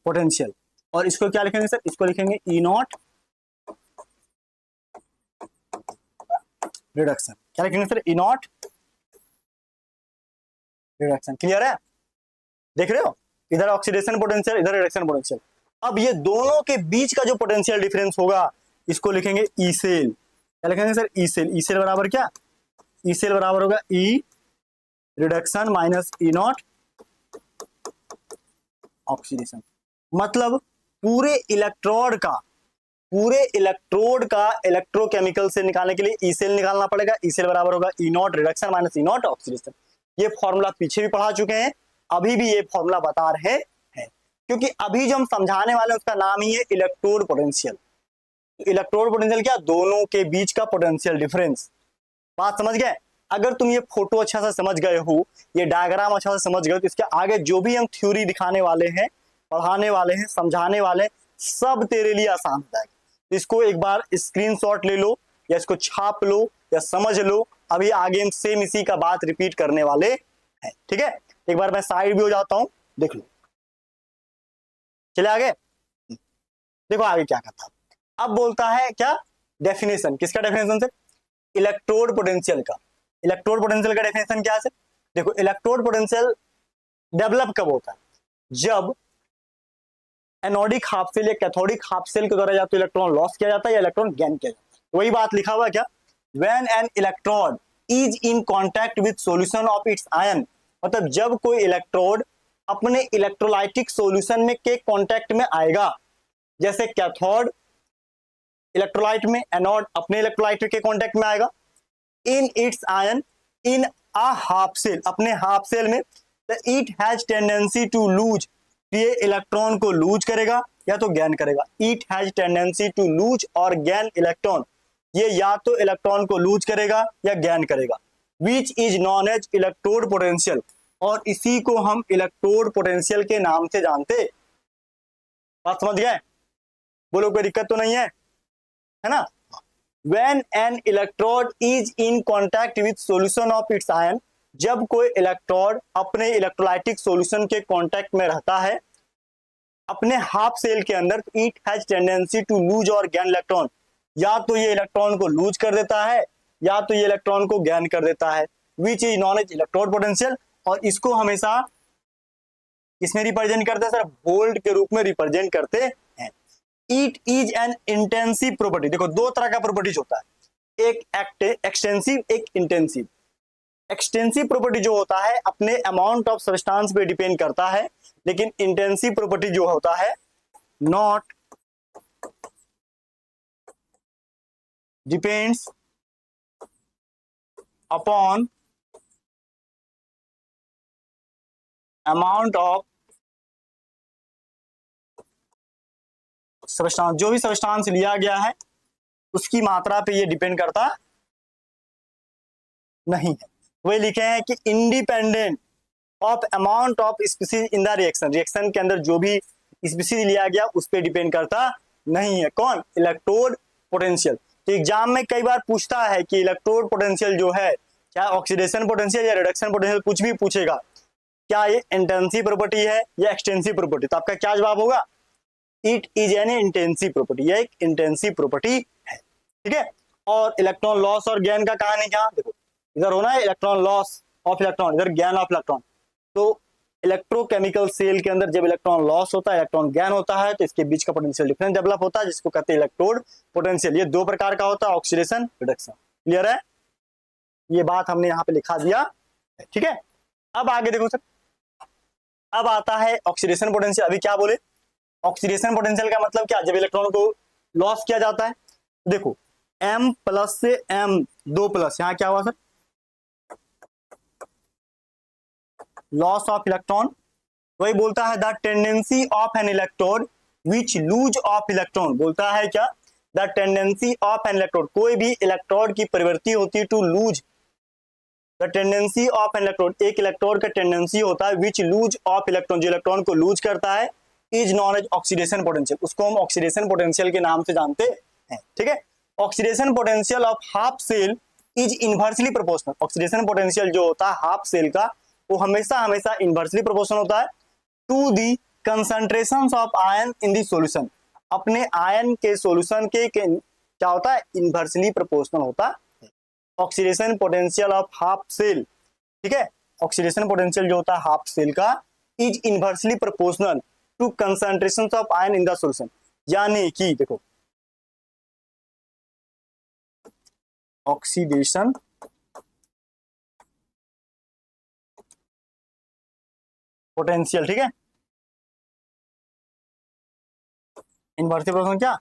पोटेंशियल। और इसको क्या लिखेंगे सर, इसको लिखेंगे ई नॉट रिडक्शन। क्या लिखेंगे सर, ई नॉट रिडक्शन। क्लियर है, देख रहे हो, इधर ऑक्सीडेशन पोटेंशियल, इधर रिडक्शन पोटेंशियल। अब ये दोनों के बीच का जो पोटेंशियल डिफरेंस होगा इसको लिखेंगे ई सेल। क्या लिखेंगे sir, E cell. E cell बराबर क्या, ई सेल बराबर होगा E reduction minus E naught oxidation. मतलब पूरे इलेक्ट्रोड का इलेक्ट्रोकेमिकल से निकालने के लिए ई सेल निकालना पड़ेगा। ई सेल बराबर होगा E naught reduction minus E naught oxidation. ये फॉर्मूला पीछे भी पढ़ा चुके हैं, अभी भी ये फॉर्मूला बता रहे हैं, क्योंकि अभी जो हम समझाने वाले हैं उसका नाम ही है इलेक्ट्रोड पोटेंशियल। इलेक्ट्रोड पोटेंशियल क्या, दोनों के बीच का पोटेंशियल डिफरेंस। बात समझ गए। अगर तुम ये फोटो अच्छा से समझ गए हो, ये डायग्राम अच्छा से समझ गए हो, तो इसके आगे जो भी हम थ्योरी दिखाने वाले हैं, पढ़ाने वाले हैं, समझाने वाले हैं, सब तेरे लिए आसान हो जाएगा। तो इसको एक बार स्क्रीनशॉट ले लो या इसको छाप लो या समझ लो। अभी आगे हम सेम इसी का बात रिपीट करने वाले हैं, ठीक है। एक बार मैं साइड भी हो जाता हूं, देख लो। चले आगे, देखो आगे क्या कहता है। अब बोलता है क्या, डेफिनेशन, किसका डेफिनेशन से, इलेक्ट्रोड पोटेंशियल का। इलेक्ट्रोड पोटेंशियल का डेफिनेशन क्या है। देखो इलेक्ट्रोड पोटेंशियल डेवलप कब होता है, जब एनोडिक हाफ सेल या कैथोडिक हाफ सेल के द्वारा या तो इलेक्ट्रॉन लॉस किया जाता है या इलेक्ट्रॉन गेन किया जाता है। वही बात लिखा हुआ क्या, when an electrode is in contact with solution of its ion. मतलब जब कोई इलेक्ट्रोड अपने इलेक्ट्रोलाइटिक सॉल्यूशन में के कॉन्टैक्ट में आएगा, जैसे कैथोड इलेक्ट्रोलाइट में, एनोड अपने इलेक्ट्रोलाइट के कॉन्टैक्ट में आएगा, in its ion in a half cell, अपने हाफ सेल में, it has tendency to lose, ये इलेक्ट्रॉन को लूज करेगा या तो गेन करेगा। It has tendency to lose और गेन इलेक्ट्रॉन, ये या तो इलेक्ट्रॉन को लूज करेगा या गेन करेगा। Which is known as electrode potential, और इसी को हम इलेक्ट्रोड पोटेंशियल के नाम से जानते। बात समझ गए, बोलो कोई दिक्कत तो नहीं है ना। When an electrode is in contact with solution of its ion, जब कोई इलेक्ट्रोड अपने इलेक्ट्रोलाइटिक सॉल्यूशन के कांटेक्ट में रहता है अपने हाफ सेल के अंदर, it has tendency to lose और गेन इलेक्ट्रॉन, या तो ये इलेक्ट्रॉन को लूज कर देता है या तो ये इलेक्ट्रॉन को गेन कर देता है। Which is known as electrode potential, और इसको हमेशा इसमें रिप्रेजेंट करते हैं सर, वोल्ट के रूप में रिप्रेजेंट करते हैं। It is an intensive property. देखो दो तरह का प्रॉपर्टीज होता है, एक एक्सटेंसिव, एक इंटेंसिव। एक्सटेंसिव प्रॉपर्टी जो होता है अपने अमाउंट ऑफ सब्सटेंस पे डिपेंड करता है, लेकिन इंटेंसिव प्रॉपर्टी जो होता है not depends upon amount of substance, जो भी सब्सटेंस लिया गया है उसकी मात्रा पे ये डिपेंड करता नहीं है। वही लिखे हैं कि independent of amount of species in the reaction, reaction के अंदर जो भी स्पीसीज लिया गया उस पर डिपेंड करता नहीं है। कौन? Electrode potential. तो एग्जाम में कई बार पूछता है कि इलेक्ट्रोड पोटेंशियल जो है, चाहे ऑक्सीडेशन पोटेंशियल या रिडक्शन पोटेंशियल, कुछ भी पूछेगा, क्या ये इंटेंसिव प्रॉपर्टी है या एक्सटेंसिव प्रॉपर्टी, तो आपका क्या जवाब होगा? It is an intensive property, यह एक इंटेंसिव प्रॉपर्टी है। ठीक है। और इलेक्ट्रॉन लॉस और गेन का कहानी क्या? देखो इधर होना है इलेक्ट्रॉन लॉस ऑफ इलेक्ट्रॉन, इधर गेन ऑफ इलेक्ट्रॉन। तो इलेक्ट्रोकेमिकल सेल के अंदर जब इलेक्ट्रॉन लॉस होता है, इलेक्ट्रॉन गेन होता है, तो इसके बीच का पोटेंशियल डिफरेंस डेवलप होता है, जिसको कहते हैं इलेक्ट्रोड पोटेंशियल। ये दो प्रकार का होता है, ऑक्सीडेशन, रिडक्शन। क्लियर है? ये बात हमने यहाँ पे लिखा दिया। ठीक है। अब आगे देखो सर, अब आता है ऑक्सीडेशन पोटेंशियल। अभी क्या बोले? ऑक्सीडेशन पोटेंशियल का मतलब क्या? जब इलेक्ट्रॉन को लॉस किया जाता है, देखो M प्लस से M2+, यहाँ क्या हुआ सर? Loss of electron. वही बोलता है the tendency of an electrode which lose of electron. बोलता है क्या? The tendency of an electrode, कोई भी इलेक्ट्रोड की प्रवृत्ति होती है to lose. The tendency of an electrode, एक इलेक्ट्रोड का टेंडेंसी होता है विच लूज ऑफ इलेक्ट्रॉन, जो इलेक्ट्रॉन को लूज करता है, is known as oxidation potential. उसको हम ऑक्सीडेशन पोटेंशियल के नाम से जानते हैं। ठीक है। Oxidation potential of half cell is inversely proportional. Oxidation potential जो होता है हाफ सेल का, वो हमेशा हमेशा इनवर्सली प्रोपोर्शनल होता है to the concentrations of ion in the solution. अपने आयन के सॉल्यूशन के क्या होता है? इनवर्सली प्रोपोर्शनल होता है। Oxidation potential of half cell, ठीक है, ऑक्सीडेशन पोटेंशियल जो होता है हाफ सेल का, is inversely proportional to concentrations of ion in the solution. यानी कि देखो ऑक्सीडेशन पोटेंशियल, ठीक है, इनवर्सली प्रोपोर्शनल क्या?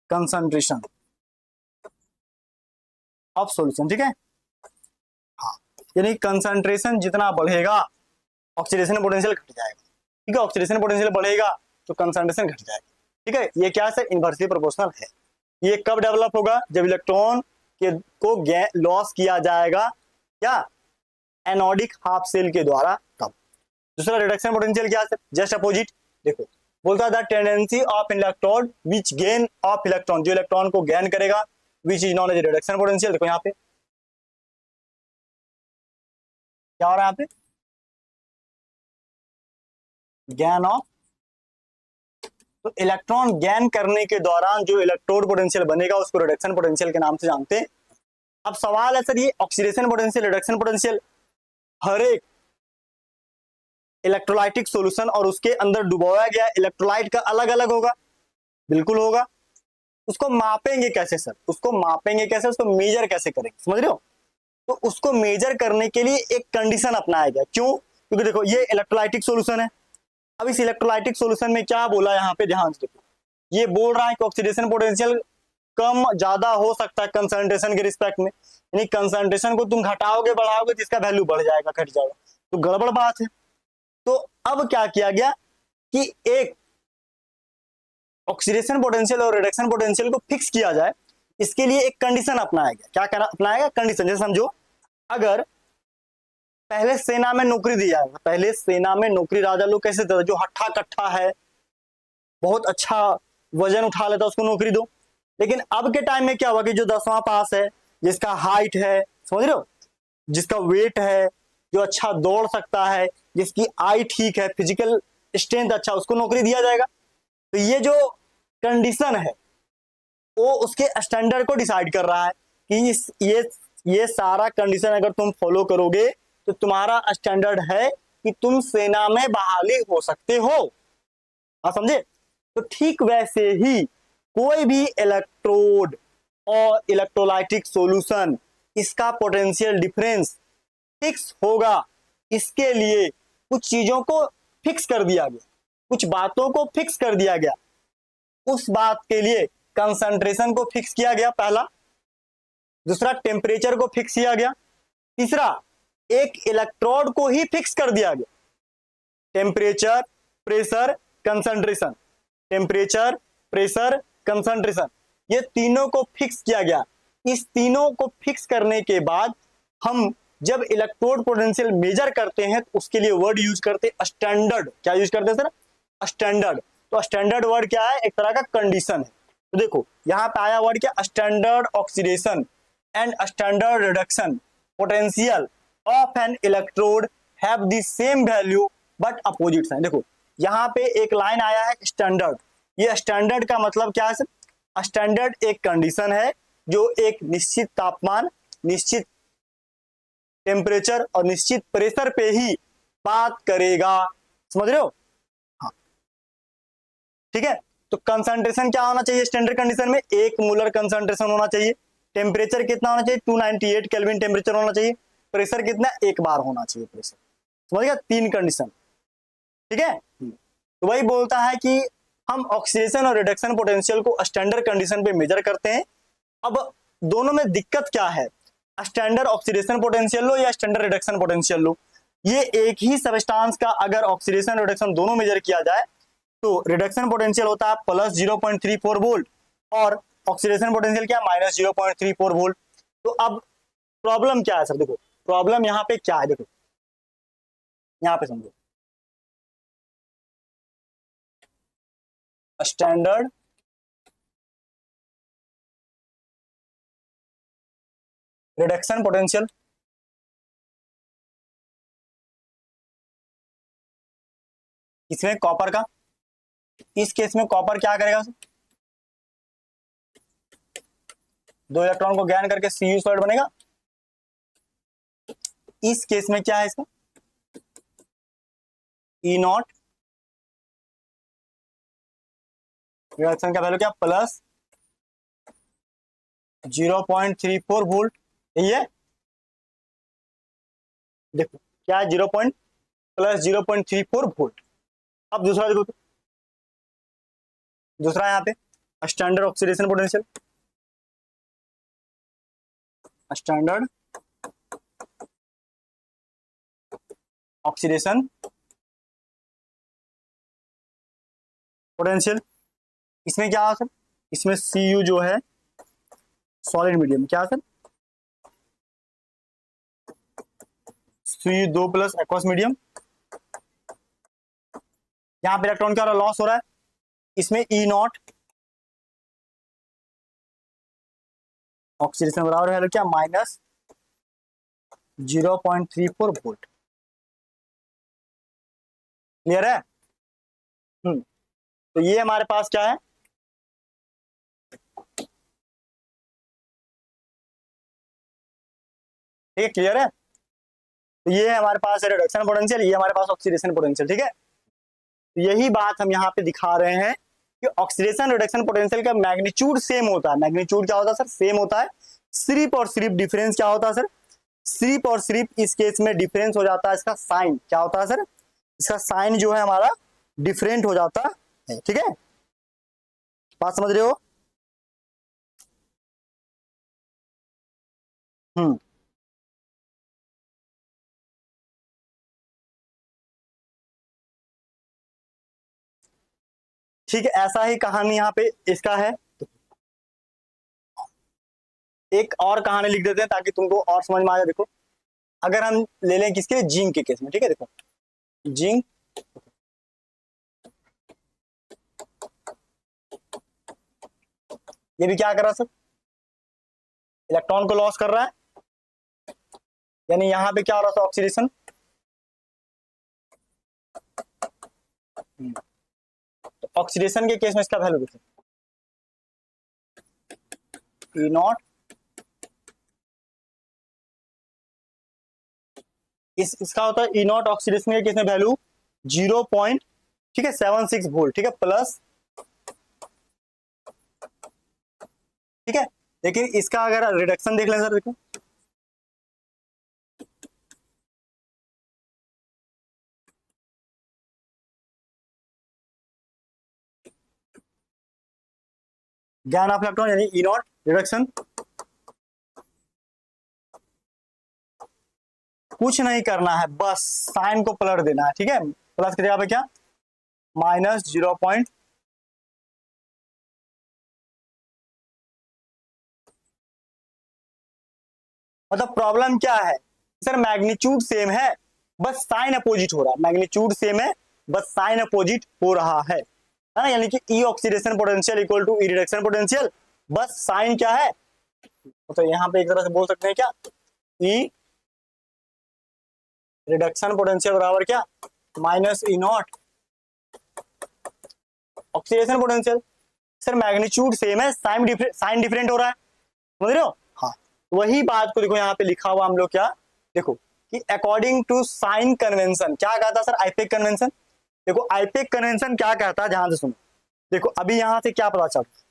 Concentration of solution. ठीक है। हाँ, यानी कंसंट्रेशन जितना बढ़ेगा ऑक्सीडेशन पोटेंशियल घट जाएगा। ठीक है। ऑक्सीडेशन पोटेंशियल बढ़ेगा तो कंसंट्रेशन घट जाएगा। ठीक है। ये क्या है? इनवर्सली प्रोपोर्शनल है। ये कब डेवलप होगा? जब इलेक्ट्रॉन को लॉस किया जाएगा क्या? एनोडिक हाफ सेल के द्वारा, तब। दूसरा रिडक्शन पोटेंशियल क्या है? Just opposite. देखो बोलता है tendency of electrode which gain of electron, जो इलेक्ट्रॉन को गेन करेगा, which is known as reduction potential. देखो यहाँ पे क्या हो रहा है? यहाँ पे गेन ऑफ, तो इलेक्ट्रॉन गेन करने के दौरान जो इलेक्ट्रोड पोटेंशियल बनेगा उसको रिडक्शन पोटेंशियल के नाम से जानते हैं। अब सवाल है सर, ये ऑक्सीडेशन पोटेंशियल, रिडक्शन पोटेंशियल हर एक इलेक्ट्रोलाइटिक सॉल्यूशन और उसके अंदर डुबोया गया इलेक्ट्रोलाइट का अलग अलग होगा? बिल्कुल होगा। उसको मापेंगे कैसे सर? उसको मापेंगे कैसे? उसको मेजर कैसे करेंगे? समझ रहे हो? तो उसको मेजर करने के लिए एक कंडीशन अपनाया गया। क्यों? क्योंकि देखो ये इलेक्ट्रोलाइटिक सॉल्यूशन है। अब इस इलेक्ट्रोलाइटिक सॉल्यूशन में क्या बोला यहाँ पे, ध्यान से देखो, ये बोल रहा है कि ऑक्सीडेशन पोटेंशियल कम ज्यादा हो सकता है कंसंट्रेशन के रिस्पेक्ट में, यानी कंसंट्रेशन को तुम घटाओगे बढ़ाओगे तो इसका वैल्यू बढ़ जाएगा घट जाएगा, तो गड़बड़ बात है। तो अब क्या किया गया कि एक ऑक्सीडेशन पोटेंशियल और रिडक्शन पोटेंशियल को फिक्स किया जाए, इसके लिए एक कंडीशन अपनाया गया। क्या करना अपनाया गया? कंडीशन। जैसे समझो, अगर पहले सेना में नौकरी दी जाएगा, पहले सेना में नौकरी राजा लोग कैसे देते? जो हट्ठा कट्ठा है, बहुत अच्छा वजन उठा लेता, उसको नौकरी दो। लेकिन अब के टाइम में क्या हुआ कि जो 10वां पास है, जिसका हाइट है, समझ रहे हो, जिसका वेट है, जो अच्छा दौड़ सकता है, जिसकी आई ठीक है, फिजिकल स्ट्रेंथ अच्छा, उसको नौकरी दिया जाएगा। तो ये जो कंडीशन है वो उसके स्टैंडर्ड को डिसाइड कर रहा है कि ये सारा कंडीशन अगर तुम फॉलो करोगे तो तुम्हारा स्टैंडर्ड है कि तुम सेना में बहाली हो सकते हो। हाँ समझे? तो ठीक वैसे ही कोई भी इलेक्ट्रोड और इलेक्ट्रोलाइटिक सॉल्यूशन, इसका पोटेंशियल डिफरेंस फिक्स होगा। इसके लिए कुछ चीजों को फिक्स कर दिया गया, कुछ बातों को फिक्स कर दिया गया। उस बात के लिए कंसंट्रेशन को फिक्स किया गया, पहला। दूसरा, टेम्परेचर को फिक्स किया गया। तीसरा, एक इलेक्ट्रोड को ही फिक्स कर दिया गया। Temperature, pressure, concentration. Temperature, pressure, concentration, ये तीनों को फिक्स किया गया। इस तीनों को फिक्स करने के बाद हम जब इलेक्ट्रोड पोटेंशियल मेजर करते हैं तो उसके लिए वर्ड यूज करते हैं स्टैंडर्ड। क्या यूज करते हैं सर? स्टैंडर्ड। तो स्टैंडर्ड वर्ड क्या है? एक तरह का कंडीशन है। तो देखो यहां पे आया वर्ड क्या? Standard oxidation and standard reduction potential of an electrode have the same value but opposite sign. देखो यहाँ पे एक लाइन आया है स्टैंडर्ड। ये स्टैंडर्ड का मतलब क्या है सर? स्टैंडर्ड एक कंडीशन है जो एक निश्चित तापमान, निश्चित टेम्परेचर और निश्चित प्रेशर पे ही बात करेगा। समझ रहे हो? हाँ ठीक है। तो कंसंट्रेशन क्या होना चाहिए स्टैंडर्ड कंडीशन में? 1 मोलर कंसंट्रेशन होना चाहिए। टेम्परेचर कितना होना चाहिए? 298 केल्विन टेम्परेचर होना चाहिए। प्रेशर कितना? 1 बार होना चाहिए प्रेशर। समझ गया? 3 कंडीशन। ठीक है। तो वही बोलता है कि हम ऑक्सीडेशन और रिडक्शन पोटेंशियल को स्टैंडर्ड कंडीशन पे मेजर करते हैं। अब दोनों में दिक्कत क्या है? स्टैंडर्ड ऑक्सीडेशन पोटेंशियल लो या स्टैंडर्ड रिडक्शन पोटेंशियल लो, ये एक ही सबस्टांस का अगर ऑक्सीडेशन रिडक्शन दोनों मेजर किया जाए तो रिडक्शन पोटेंशियल होता है प्लस 0.34 वोल्ट और ऑक्सीडेशन पोटेंशियल क्या? Minus 0.34 volt. तो अब प्रॉब्लम क्या है सर? देखो प्रॉब्लम यहाँ पे क्या है, देखो यहाँ पे समझो। स्टैंडर्ड रिडक्शन पोटेंशियल इसमें कॉपर का, इस केस में कॉपर क्या करेगा? 2 इलेक्ट्रॉन को ज्ञान करके Cu स्क्वायर बनेगा। इस केस में क्या है इसका? E नॉट, रिडक्शन का वैल्यू क्या? Plus 0.34 volt. यही है। देखो क्या है? Plus 0.34 volt. अब दूसरा देखो, दूसरा यहाँ पे standard oxidation potential, standard oxidation potential, इसमें क्या है सर? इसमें Cu जो है सॉलिड मीडियम, क्या sir? Cu2 plus aqueous medium. यहां पे इलेक्ट्रॉन क्या लॉस हो रहा है? इसमें E नॉट ऑक्सीडेशन बराबर है क्या? Minus 0.34 volt. क्लियर है? तो ये हमारे पास क्या है? ठीक है, क्लियर है? तो ये हमारे पास है रिडक्शन पोटेंशियल, ये हमारे पास ऑक्सीडेशन पोटेंशियल। ठीक है, तो यही बात हम यहाँ पे दिखा रहे हैं कि ऑक्सीडेशन रिडक्शन पोटेंशियल का मैग्नीट्यूड सेम होता है। मैग्नीट्यूड क्या होता है सर? सेम होता है। सिर्फ और सिर्फ डिफरेंस क्या होता है सर? सिर्फ और सिर्फ इस केस में डिफरेंस हो जाता है इसका साइन। क्या होता है सर? इसका साइन जो है हमारा डिफरेंट हो जाता है। ठीक है, बात समझ रहे हो? ठीक है, ऐसा ही कहानी यहाँ पे इसका है। एक और कहानी लिख देते हैं ताकि तुमको और समझ में आ जाए। देखो अगर हम ले लें किसके? जिंक के केस में। ठीक है, देखो जिंक ये भी क्या कर रहा है सर? इलेक्ट्रॉन को लॉस कर रहा है, यानी यहां पे क्या हो रहा था? ऑक्सीडेशन। तो ऑक्सीडेशन के केस में इसका वैल्यू देखो, E नॉट इसका होता है E नॉट ऑक्सीडेशन के केस में वैल्यू 0. ठीक है 76 वोल्ट। ठीक है, प्लस। ठीक है, लेकिन इसका अगर रिडक्शन देख लें सर, देखो ज्ञान ऑफ इलेक्ट्रॉन यानी E नॉट रिडक्शन। कुछ नहीं करना है, बस साइन को पलट देना है। ठीक है, प्लस की जगह पे क्या माइनस 0. मतलब प्रॉब्लम क्या है सर, मैग्नीट्यूड सेम है बस साइन अपोजिट हो रहा है, मैग्नीट्यूड सेम है बस साइन अपोजिट हो रहा है ना, यानी कि E oxidation potential equal to E reduction potential, बस साइन क्या है, तो यहाँ पे एक तरह से बोल सकते हैं क्या, ई रिडक्शन पोटेंशियल बराबर क्या minus E naught oxidation potential. Sir magnitude same है, साइन डिफरेंट हो रहा है, समझ रहे हो। हाँ, वही बात को देखो यहाँ पे लिखा हुआ हम लोग क्या, देखो कि अकॉर्डिंग टू साइन कन्वेंशन, क्या कहता है सर आईपेक कन्वेंशन, देखो आईपेक कन्वेंशन क्या कहता है, ध्यान से सुनो। देखो अभी यहाँ से क्या पता चल रहा है,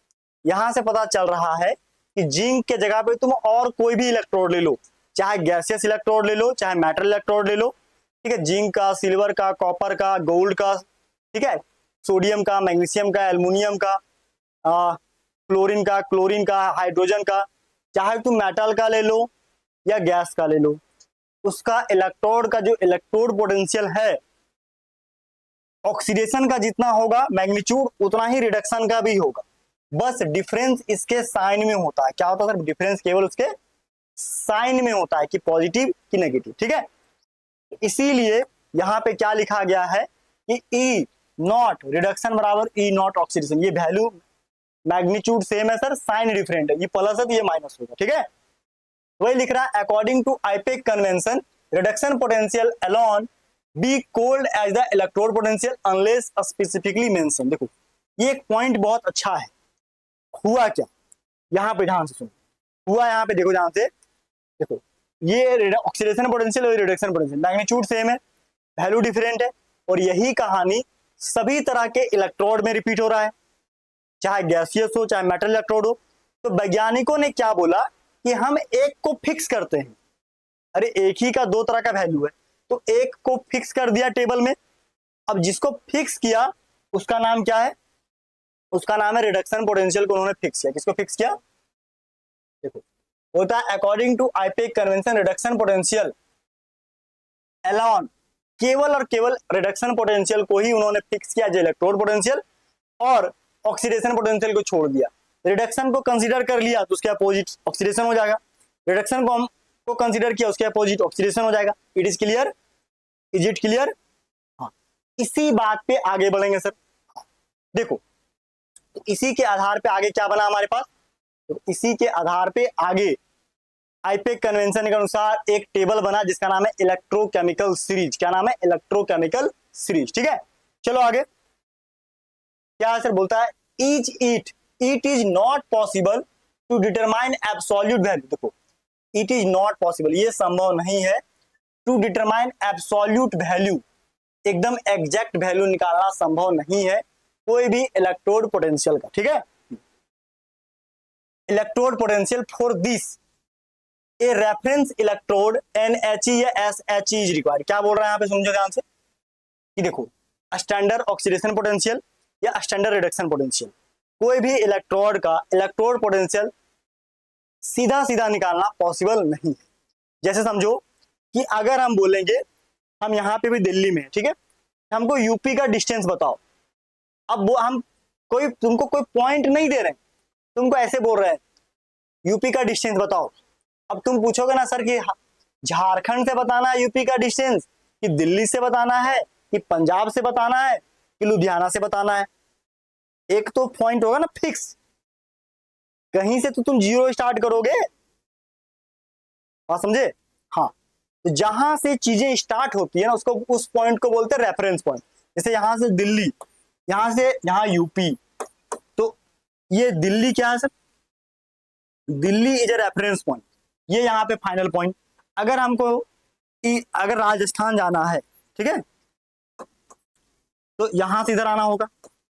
यहाँ से पता चल रहा है कि जिंक के जगह पे तुम और कोई भी इलेक्ट्रोड ले लो, चाहे गैसियस इलेक्ट्रोड ले लो चाहे मेटल इलेक्ट्रोड ले लो, ठीक है, जिंक का, सिल्वर का, कॉपर का, गोल्ड का, ठीक है, सोडियम का, मैग्नीशियम का, एल्युमिनियम का, क्लोरीन का, हाइड्रोजन का, चाहे तुम मेटल का ले लो या गैस का ले लो, उसका इलेक्ट्रोड का जो इलेक्ट्रोड पोटेंशियल है ऑक्सीडेशन का जितना होगा मैग्नीट्यूड उतना ही रिडक्शन का भी होगा, बस डिफरेंस इसके साइन में होता है। क्या होता है सर, डिफरेंस केवल उसके साइन में होता है कि पॉजिटिव कि नेगेटिव, ठीक है। इसीलिए यहां पे क्या लिखा गया है कि ई नॉट रिडक्शन बराबर ई नॉट ऑक्सीडेशन, ये वैल्यू मैग्नीट्यूड सेम है सर, साइन डिफरेंट है, ये प्लस है तो ये माइनस होगा, ठीक है। वही लिख रहा है according to IUPAC convention reduction potential alone be called as the electrode potential unless specifically mention. देखो ये एक पॉइंट बहुत अच्छा है, हुआ क्या यहाँ पे ध्यान से सुनो, हुआ यहाँ पे देखो ध्यान से, देखो ये ऑक्सीडेशन पोटेंशियल और रिडक्शन पोटेंशियल मैग्नीट्यूड सेम है, वैल्यू डिफरेंट है, और यही कहानी सभी तरह के इलेक्ट्रोड में रिपीट हो रहा है, चाहे गैसियस हो चाहे मेटल इलेक्ट्रोड हो। तो वैज्ञानिकों ने क्या बोला कि हम एक को फिक्स करते हैं, अरे एक ही का दो तरह का वैल्यू है तो एक को फिक्स कर दिया टेबल में, अब जिसको फिक्स किया उसका नाम क्या है, उसका नाम है रिडक्शन पोटेंशियल को उन्होंने फिक्स किया। किसको फिक्स किया, देखो होता है according to IUPAC convention reduction potential alone, केवल और केवल रिडक्शन पोटेंशियल को ही उन्होंने फिक्स किया जो इलेक्ट्रोड पोटेंशियल, और ऑक्सीडेशन पोटेंशियल को छोड़ दिया। रिडक्शन को कंसीडर कर लिया तो उसके अपोजिट ऑक्सीडेशन हो जाएगा, रिडक्शन को कंसीडर किया उसके अपोजिट ऑक्सीडेशन हो जाएगा। It is clear, is it clear. हाँ, इसी बात पे आगे बढ़ेंगे सर। देखो तो इसी के आधार पे आगे क्या बना हमारे पास, तो इसी के आधार पे आगे आईपेक कन्वेंशन के अनुसार एक टेबल बना जिसका नाम है इलेक्ट्रोकेमिकल सीरीज। क्या नाम है, इलेक्ट्रोकेमिकल सीरीज, ठीक है। चलो आगे क्या सर बोलता है, it is not possible to determine absolute value. देखो इट इज नॉट पॉसिबल, ये संभव नहीं है, टू डिटरमाइन एब्सोल्यूट वैल्यू, एकदम एग्जैक्ट वैल्यू निकालना संभव नहीं है कोई भी इलेक्ट्रोड पोटेंशियल का, ठीक है। Electrode potential for this a reference electrode NHE या SHE इज रिक्वायर्ड। क्या बोल रहा है यहाँ पे, समझो ध्यान से कि देखो स्टैंडर्ड ऑक्सीडेशन पोटेंशियल या स्टैंडर्ड रिडक्शन पोटेंशियल, कोई भी इलेक्ट्रोड का इलेक्ट्रोड पोटेंशियल सीधा सीधा निकालना पॉसिबल नहीं है। जैसे समझो कि अगर हम बोलेंगे हम यहाँ पे भी दिल्ली में, ठीक है, हमको यूपी का डिस्टेंस बताओ, अब वो हम कोई तुमको कोई पॉइंट नहीं दे रहे हैं, तुमको ऐसे बोल रहे हैं यूपी का डिस्टेंस बताओ। अब तुम पूछोगे ना सर कि झारखंड से बताना है यूपी का डिस्टेंस, कि दिल्ली से बताना है, कि पंजाब से बताना है, कि लुधियाना से बताना है, एक तो पॉइंट होगा ना फिक्स, कहीं से तो तुम जीरो स्टार्ट करोगे, बात समझे। हाँ, तो जहां से चीजें स्टार्ट होती है ना उसको, उस पॉइंट को बोलते हैं रेफरेंस पॉइंट। जैसे यहां से दिल्ली, यहां से यहां यूपी, तो ये दिल्ली क्या है sir, Delhi is a reference point, ये यहाँ पे फाइनल पॉइंट। अगर हमको अगर राजस्थान जाना है, ठीक है, तो यहां से इधर आना होगा,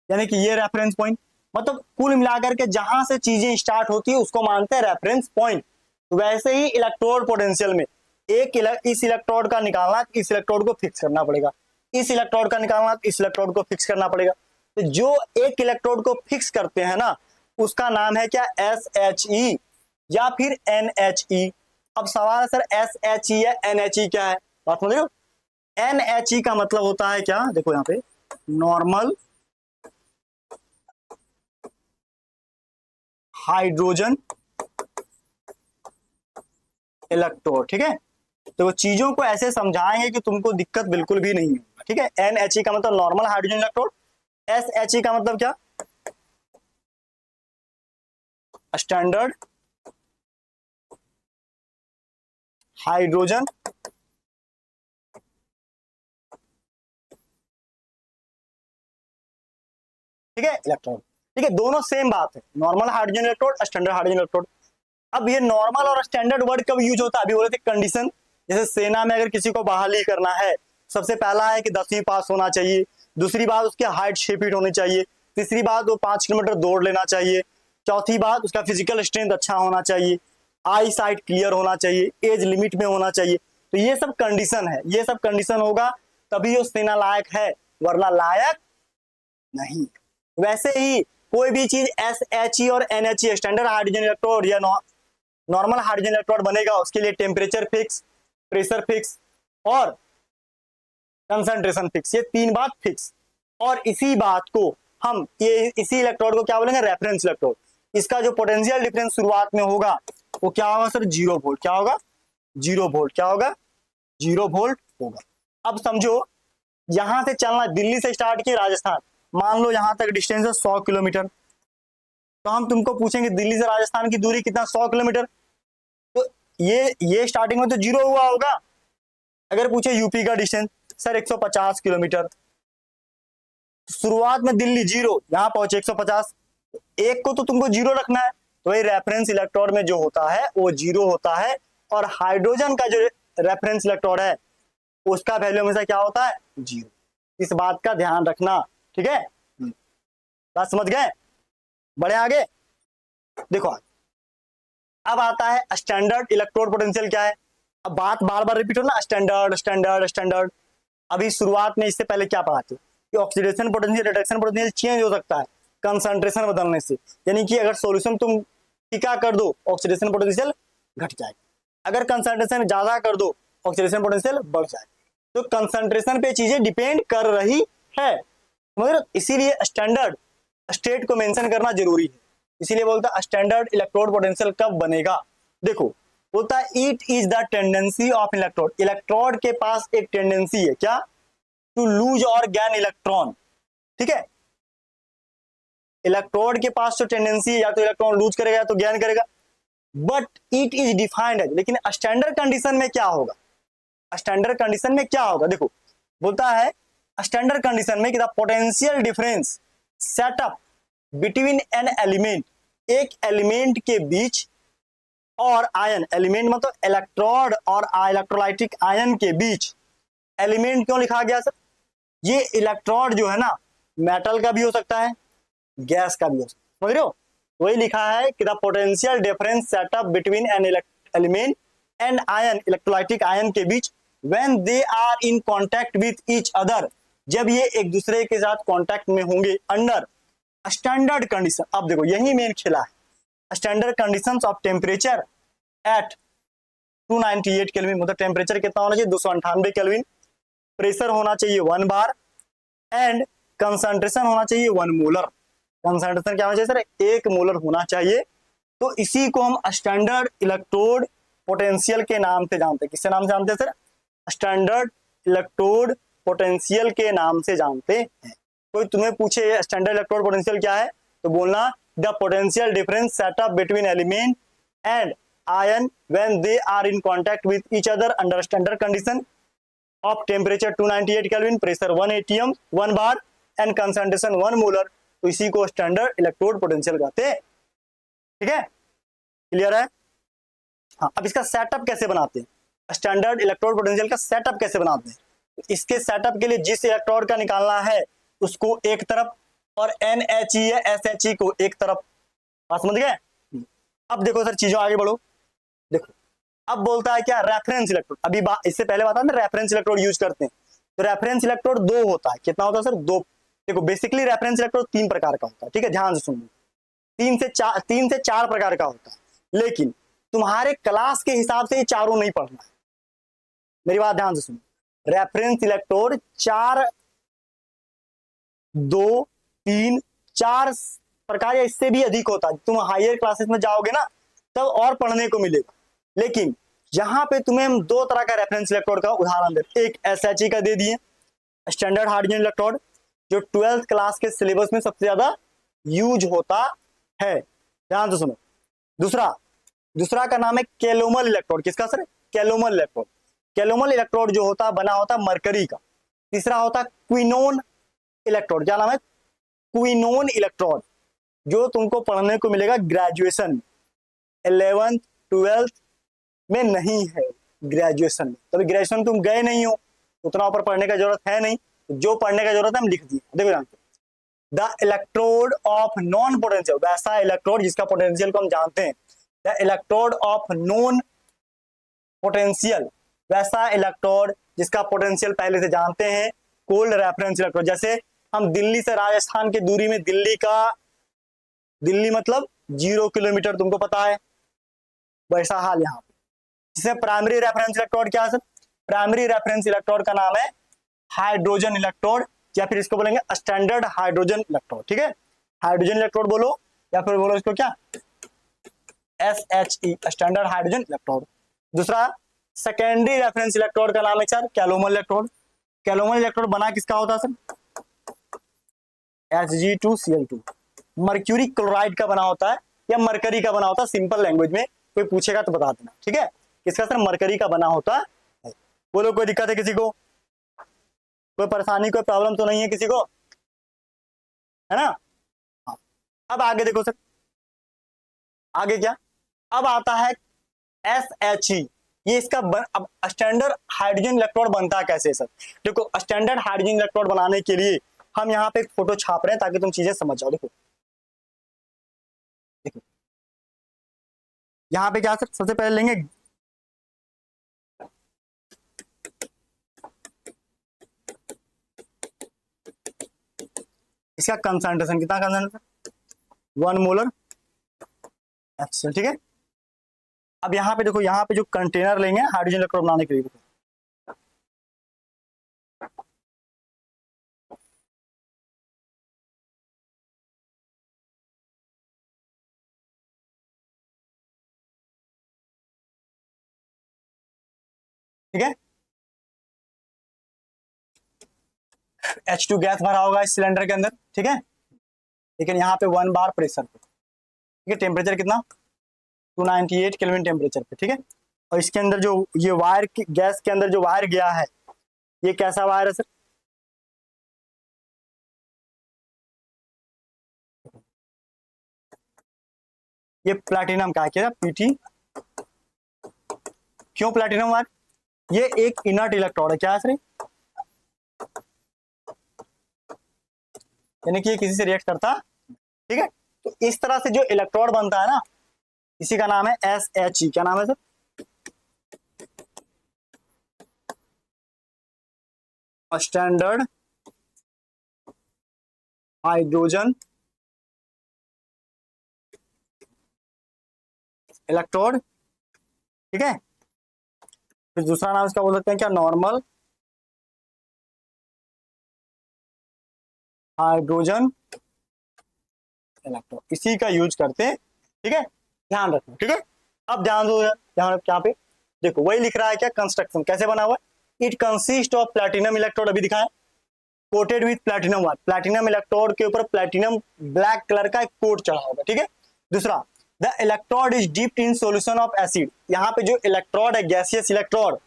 यानी कि ये रेफरेंस पॉइंट, मतलब कुल मिलाकर के जहां से चीजें स्टार्ट होती है उसको मानते हैं रेफरेंस पॉइंट। तो वैसे ही इलेक्ट्रोड पोटेंशियल में इस इलेक्ट्रोड का निकालना इस इलेक्ट्रोड को फिक्स करना पड़ेगा, इस इलेक्ट्रोड का निकालना इस इलेक्ट्रोड को फिक्स करना पड़ेगा। तो जो एक इलेक्ट्रोड को फिक्स करते हैं ना उसका नाम है क्या, SHE या फिर NHE। अब सवाल है सर SHE या NHE क्या है, बात समझ रहे हो। NHE का मतलब होता है क्या, देखो यहाँ पे नॉर्मल हाइड्रोजन इलेक्ट्रोड, ठीक है। तो वो चीजों को ऐसे समझाएंगे कि तुमको दिक्कत बिल्कुल भी नहीं होगा, ठीक है। NHE का मतलब नॉर्मल हाइड्रोजन इलेक्ट्रोड, SHE का मतलब क्या, स्टैंडर्ड हाइड्रोजन ठीक है इलेक्ट्रोड, ठीक है। दोनों सेम बात है, normal hydrogen electrode, standard hydrogen electrode. अब ये नॉर्मल और स्टैंडर्ड वर्ड कब यूज होता है, अभी बोले थे कंडीशन, जैसे सेना में अगर किसी को बहाली करना है, सबसे पहला है कि 10वीं पास होना चाहिए, दूसरी बात उसकी हाइट 6 फीट होनी चाहिए, तीसरी बात वो 5 किलोमीटर दौड़ लेना चाहिए, चौथी बात उसका फिजिकल स्ट्रेंथ अच्छा होना चाहिए, आई साइट क्लियर होना चाहिए, एज लिमिट में होना चाहिए। तो ये सब कंडीशन है, ये सब कंडीशन होगा तभी वो सेना लायक है, वरना लायक नहीं। वैसे ही कोई भी चीज SHE और NHE स्टैंडर्ड हाइड्रोजन इलेक्ट्रोड या नॉर्मल हाइड्रोजन इलेक्ट्रोड बनेगा, उसके लिए टेम्परेचर फिक्स, प्रेशर फिक्स और कंसंट्रेशन फिक्स, ये 3 बात फिक्स। और इसी बात को हम ये इसी इलेक्ट्रोड को क्या बोलेंगे, रेफरेंस इलेक्ट्रोड। इसका जो पोटेंशियल डिफरेंस शुरुआत में होगा वो क्या होगा सर, 0 वोल्ट। क्या होगा, 0 वोल्ट। क्या होगा, 0 वोल्ट होगा। अब समझो यहां से चलना, दिल्ली से स्टार्ट किए राजस्थान, मान लो यहां तक डिस्टेंस है 100 किलोमीटर, तो हम तुमको पूछेंगे दिल्ली से राजस्थान की दूरी कितना, 100 किलोमीटर। तो ये स्टार्टिंग में तो 0 हुआ होगा। अगर पूछे यूपी का डिस्टेंस सर 150 किलोमीटर, शुरुआत में दिल्ली 0, यहां पहुंचे 150, एक को तो तुमको 0 रखना है। तो ये रेफरेंस इलेक्ट्रोड में जो होता है वो 0 होता है, और हाइड्रोजन का जो रेफरेंस इलेक्ट्रोड है उसका वैल्यू हमेशा क्या होता है, 0। इस बात का ध्यान रखना, ठीक है। बात समझ गए, बढ़े आगे। देखो अब आता है स्टैंडर्ड इलेक्ट्रोड पोटेंशियल क्या है। अब बात बार बार रिपीट हो ना, स्टैंडर्ड स्टैंडर्ड स्टैंडर्ड। अभी शुरुआत में इससे पहले क्या पढ़ा थे कि oxidation potential reduction potential change हो सकता है कंसंट्रेशन बदलने से, यानी कि अगर सॉल्यूशन तुम फीका कर दो ऑक्सीडेशन पोटेंशियल घट जाएगा, अगर कंसंट्रेशन ज्यादा कर दो ऑक्सीडेशन पोटेंशियल बढ़ जाएगा। तो कंसंट्रेशन पे चीजें डिपेंड कर रही है, मगर इसीलिए स्टैंडर्ड स्टेट को मेंशन करना जरूरी है। इसीलिए बोलता स्टैंडर्ड इलेक्ट्रोड पोटेंशियल कब बनेगा। देखो बोलता है it is the tendency of electrode, electrode के पास एक टेंडेंसी है क्या, टू लूज और गेन इलेक्ट्रॉन, ठीक है। इलेक्ट्रोड के पास जो टेंडेंसी है या तो इलेक्ट्रॉन लूज करेगा या तो गेन करेगा, बट इट इज डिफाइंड है। लेकिन स्टैंडर्ड कंडीशन में क्या होगा, स्टैंडर्ड कंडीशन में क्या होगा, देखो बोलता है स्टैंडर्ड कंडीशन में कि the potential difference set up between an element, एक एलिमेंट के बीच और आयन, एलिमेंट मतलब इलेक्ट्रोड और इलेक्ट्रोलाइटिक आयन के बीच। एलिमेंट क्यों लिखा गया सर, ये इलेक्ट्रोड जो है ना मेटल का भी हो सकता है, गैस का भी हो सकता है, समझ रहे हो। वही लिखा है कि the potential difference set up between an element and ion, electrolytic ion के बीच, when they are in contact with each other, जब ये एक दूसरे के साथ कांटेक्ट में होंगे अंडर स्टैंडर्ड कंडीशन। अब देखो यही मेन खेला है, standard conditions of temperature at 298 kelvin, मतलब टेम्परेचर कितना होना चाहिए, 298 केल्विन, प्रेशर होना चाहिए 1 बार, एंड कंसंट्रेशन होना चाहिए 1 मोलर। कंसंट्रेशन क्या होना चाहिए सर, 1 मोलर होना चाहिए। तो इसी को हम स्टैंडर्ड इलेक्ट्रोड पोटेंशियल के नाम से जानते हैं। किसके नाम से जानते हैं सर, स्टैंडर्ड इलेक्ट्रोड पोटेंशियल के नाम से जानते हैं। कोई तुम्हें पूछे स्टैंडर्ड इलेक्ट्रोड पोटेंशियल क्या है, तो बोलना the potential difference set up between element and ion when they are in contact with each other under standard condition of temperature 298 kelvin, pressure 1 atm 1 bar and concentration 1 molar. तो इसी को standard electrode potential कहते हैं, ठीक है, clear है। हाँ, अब इसका सेटअप कैसे बनाते हैं, स्टैंडर्ड इलेक्ट्रोड पोटेंशियल का सेटअप कैसे बनाते हैं। तो इसके सेटअप के लिए जिस इलेक्ट्रोड का निकालना है उसको एक तरफ, और NHE या SHE को एक तरफ। बात समझ गए। अब देखो सर चीजों आगे बढ़ो, देखो अब बोलता है क्या, रेफरेंस इलेक्ट्रोड। अभी इससे पहले बता ना रेफरेंस इलेक्ट्रोड यूज करते हैं, तो रेफरेंस इलेक्ट्रोड 2 होता है। कितना होता है सर, 2। देखो बेसिकली रेफरेंस इलेक्ट्रोड 3 प्रकार का होता है, ठीक है, ध्यान से सुनो, 3 से 4 प्रकार का होता है। लेकिन तुम्हारे क्लास के हिसाब से ये चारों नहीं पढ़ना है, मेरी बात ध्यान से सुनो। रेफरेंस इलेक्ट्रोड 4, 2, 3, 4 प्रकार या इससे भी अधिक होता है। तुम हायर क्लासेस में जाओगे ना तब और पढ़ने को मिलेगा, लेकिन यहाँ पे तुम्हें हम दो तरह का रेफरेंस इलेक्ट्रोड का उदाहरण देते। एक SHE का दे दिए, स्टैंडर्ड हाइड्रोजन इलेक्ट्रोड, जो 12th क्लास के सिलेबस में सबसे ज्यादा यूज होता है, ध्यान से सुनो। दूसरा का नाम है कैलोमल इलेक्ट्रोड। किसका sir? Calomel electrode. Calomel electrode जो होता बना होता मरकरी का। तीसरा होता क्विनोन इलेक्ट्रोड। क्या नाम है? क्विनोन इलेक्ट्रोड, जो तुमको पढ़ने को मिलेगा ग्रेजुएशन 11th 12th में नहीं है, ग्रेजुएशन में। तभी ग्रेजुएशन तुम गए नहीं हो, उतना ऊपर पढ़ने का जरूरत है नहीं, जो पढ़ने का जरूरत है हम लिख दिए। देखो ध्यान से, the electrode of non potential, वैसा इलेक्ट्रोड जिसका पोटेंशियल को हम जानते हैं। The electrode of non potential, वैसा इलेक्ट्रोड जिसका पोटेंशियल पहले से जानते हैं, कोल्ड रेफरेंस इलेक्ट्रोड। जैसे हम दिल्ली से राजस्थान की दूरी में, दिल्ली मतलब 0 किलोमीटर, तुमको पता है, वैसा हाल यहाँ पे। जिसे प्राइमरी रेफरेंस इलेक्ट्रोड क्या है सर? प्राइमरी रेफरेंस इलेक्ट्रोड का नाम है हाइड्रोजन इलेक्ट्रोड, या फिर इसको बोलेंगे स्टैंडर्ड हाइड्रोजन इलेक्ट्रोड। ठीक है, हाइड्रोजन इलेक्ट्रोड बोलो या फिर बोलो इसको क्या, SHE, स्टैंडर्ड हाइड्रोजन इलेक्ट्रोड। दूसरा सेकेंडरी रेफरेंस इलेक्ट्रोड का नाम है sir calomel electrode. Calomel electrode बना किसका होता है सर? Hg2Cl2, मर्क्यूरी क्लोराइड का बना होता है या मरकरी का बना होता है। सिंपल लैंग्वेज में कोई पूछेगा तो बता देना। ठीक है, किसका सर? मरकरी का बना होता है। बोलो कोई दिक्कत है किसी को? कोई परेशानी, कोई प्रॉब्लम तो नहीं है किसी को, है ना? हाँ। अब आगे देखो सर, आगे क्या, अब आता है SHE। ये इसका अब स्टैंडर्ड हाइड्रोजन इलेक्ट्रोड बनता कैसे सर? देखो, स्टैंडर्ड हाइड्रोजन इलेक्ट्रोड बनाने के लिए हम यहाँ पे एक फोटो छाप रहे हैं ताकि तुम चीजें समझ जाओ। देखो देखो, यहाँ पे क्या सर, सबसे पहले लेंगे इसका कंसंट्रेशन, कितना कंसंट्रेशन? 1 molar HCl। ठीक है, अब यहाँ पे देखो, यहाँ पे जो कंटेनर लेंगे हाइड्रोजन इलेक्ट्रोड बनाने के लिए, देखो ठीक है, H2 गैस भरा होगा इस सिलेंडर के अंदर। ठीक है, लेकिन यहाँ पे 1 बार प्रेशर पे, ठीक है, टेम्परेचर कितना, 298 केल्विन टेम्परेचर पे। ठीक है, और इसके अंदर जो ये वायर, गैस के अंदर जो वायर गया है, ये कैसा वायर है सर? ये प्लैटिनम का है, क्या PT। क्यों प्लैटिनम वायर? ये एक इनर्ट इलेक्ट्रोड है। क्या है सर? यानी कि ये किसी से रिएक्ट करता। ठीक है, तो इस तरह से जो इलेक्ट्रोड बनता है ना, इसी का नाम है SHE। क्या नाम है सर? Standard hydrogen electrode. ठीक है, फिर दूसरा नाम इसका बोल सकते हैं क्या, नॉर्मल हाइड्रोजन इलेक्ट्रोड, इसी का यूज करते हैं। ठीक है, ध्यान रखना। ठीक है, अब ध्यान दो, ध्यान यहाँ पे देखो, वही लिख रहा है क्या, कंस्ट्रक्शन कैसे बना हुआ है। It consist of platinum electrode, अभी दिखाएं, coated with platinum wire. Platinum electrode के ऊपर प्लैटिनम ब्लैक कलर का एक कोट चढ़ा होगा। ठीक है, दूसरा, the electrode is dipped in solution of acid. यहाँ पे जो इलेक्ट्रोड है, गैसियस इलेक्ट्रोड,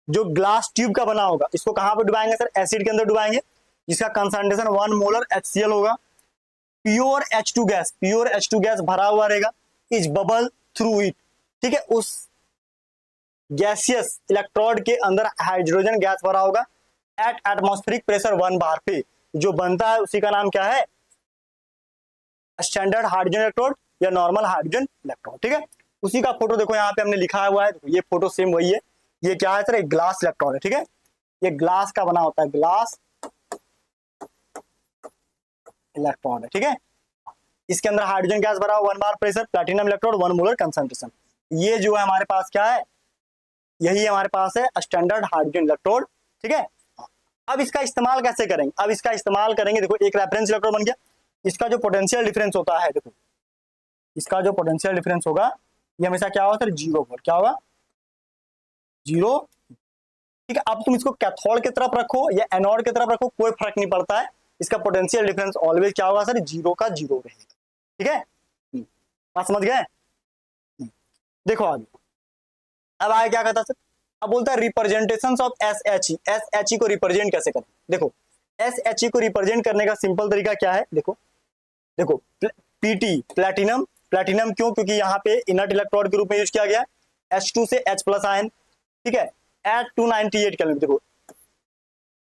जो ग्लास ट्यूब का बना होगा, इसको कहां पे डुबाएंगे सर? एसिड के अंदर डुबाएंगे, जिसका कंसंट्रेशन 1 मोलर HCl होगा। प्योर H2 गैस भरा हुआ रहेगा, इज बबल थ्रू इट। ठीक है, उस गैसियस इलेक्ट्रोड के अंदर हाइड्रोजन गैस भरा होगा एट एटमॉस्फेरिक प्रेशर 1 बार पे। जो बनता है उसी का नाम क्या है? स्टैंडर्ड हाइड्रोजन इलेक्ट्रोड या नॉर्मल हाइड्रोजन इलेक्ट्रोड। ठीक है, उसी का फोटो देखो यहाँ पे हमने लिखा हुआ है, ये फोटो सेम वही है। ये क्या है सर? एक ग्लास इलेक्ट्रोड है। ठीक है, ये ग्लास का बना होता है, ग्लास इलेक्ट्रोड है। ठीक है, इसके अंदर हाइड्रोजन गैस भरा हुआ, 1 bar pressure, platinum electrode, 1 molar concentration. ये जो है हमारे पास क्या है, यही हमारे पास है स्टैंडर्ड हाइड्रोजन इलेक्ट्रोड ठीक है। अब इसका इस्तेमाल कैसे करेंगे, अब इसका इस्तेमाल करेंगे, देखो एक रेफरेंस इलेक्ट्रॉन बन गया, इसका जो पोटेंशियल डिफरेंस होता है, देखो इसका जो पोटेंशियल डिफरेंस होगा ये हमेशा क्या होगा सर, जीरो पर, क्या होगा, जीरो। ठीक है, अब तुम इसको कैथोड की तरफ रखो या एनोड की तरफ रखो, कोई फर्क नहीं पड़ता है, इसका पोटेंशियल डिफरेंस ऑलवेज क्या होगा सर, जीरो का जीरो रहेगा। ठीक है, बात समझ गए। देखो आगे, अब आगे क्या कहता है सर, अब बोलता है representation of S H E, S H ई को रिप्रेजेंट कैसे करें। देखो एस एच ई को रिप्रेजेंट करने का सिंपल तरीका क्या है, देखो देखो पीटी प्लेटिनम, प्लेटिनम क्यों, क्योंकि यहाँ पे इनर्ट इलेक्ट्रोड के रूप में यूज किया गया है, H2 से H प्लस आयन, ठीक है, एट 298 केल्विन। देखो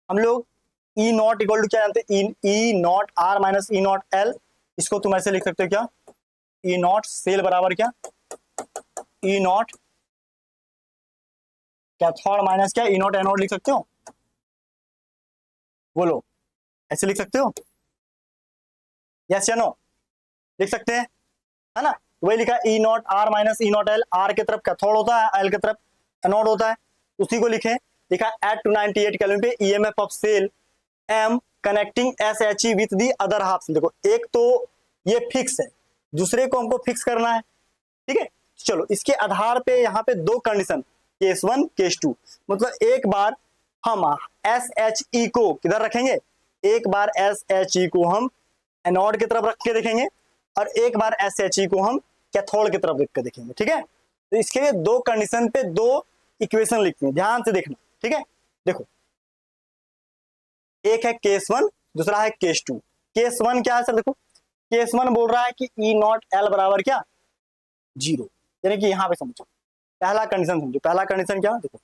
हम लोग ई नॉट इक्वल टू क्या जानते हैं, E naught R minus E naught L, इसको तुम ऐसे लिख सकते हो क्या, ई नॉट सेल बराबर क्या, ई नॉट कैथोड माइनस क्या, ई नॉट एनोड लिख सकते हो, बोलो ऐसे लिख सकते हो, यस या नो, लिख सकते हैं, है ना। वही लिखा E naught R minus E naught L, R की तरफ कैथोड होता है, एल की तरफ एनोड होता है, उसी को लिखे, लिखा एट 298 केल्विन पे EMF of cell M connecting S H E with the other half. देखो एक तो ये फिक्स है, दूसरे को हमको फिक्स करना है, ठीक है। चलो इसके आधार पे यहाँ पे दो condition, case one case two, मतलब एक बार हम एस एच ई को किधर रखेंगे, एक बार एस एच ई को हम एनोड की तरफ रख के देखेंगे और एक बार एस एच ई को हम कैथोड की तरफ रख के देखेंगे, ठीक है। तो इसके लिए दो कंडीशन पे दो इक्वेशन लिखते हैं, ध्यान से देखना, ठीक है। देखो एक है केस वन, दूसरा है केस टू। केस वन क्या है सर, देखो केस वन बोल रहा है कि ई नॉट एल बराबर क्या, जीरो, यानी कि यहां पे समझो पहला कंडीशन, समझो पहला कंडीशन क्या, देखो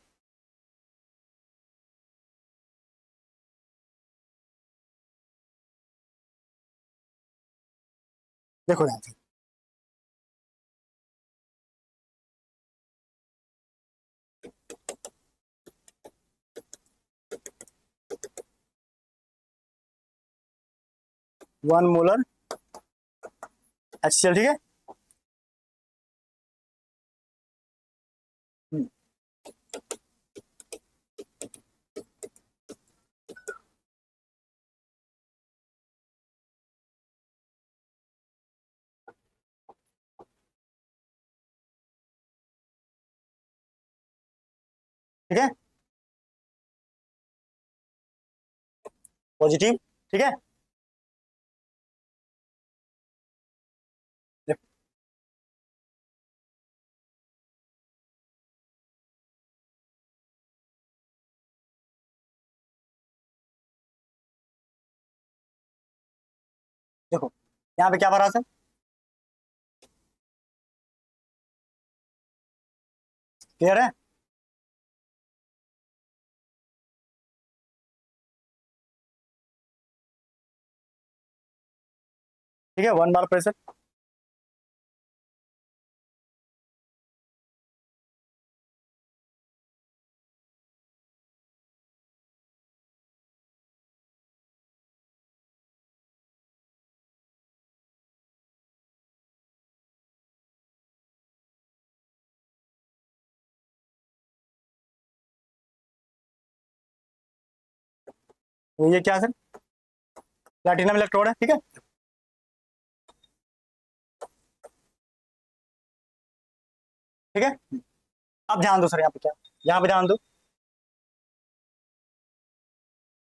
देखो ध्यान से, वन मोलर HCl, ठीक है। ठीक है, पॉजिटिव, ठीक है। देखो देखो यहाँ पे क्या भरा सर, क्लियर है, ठीक है, वन बार प्रेशर, तो ये क्या है सर, प्लैटिनम इलेक्ट्रोड है, ठीक है। ठीक है, अब ध्यान दो सर, यहाँ पे क्या, यहाँ पे ध्यान दो,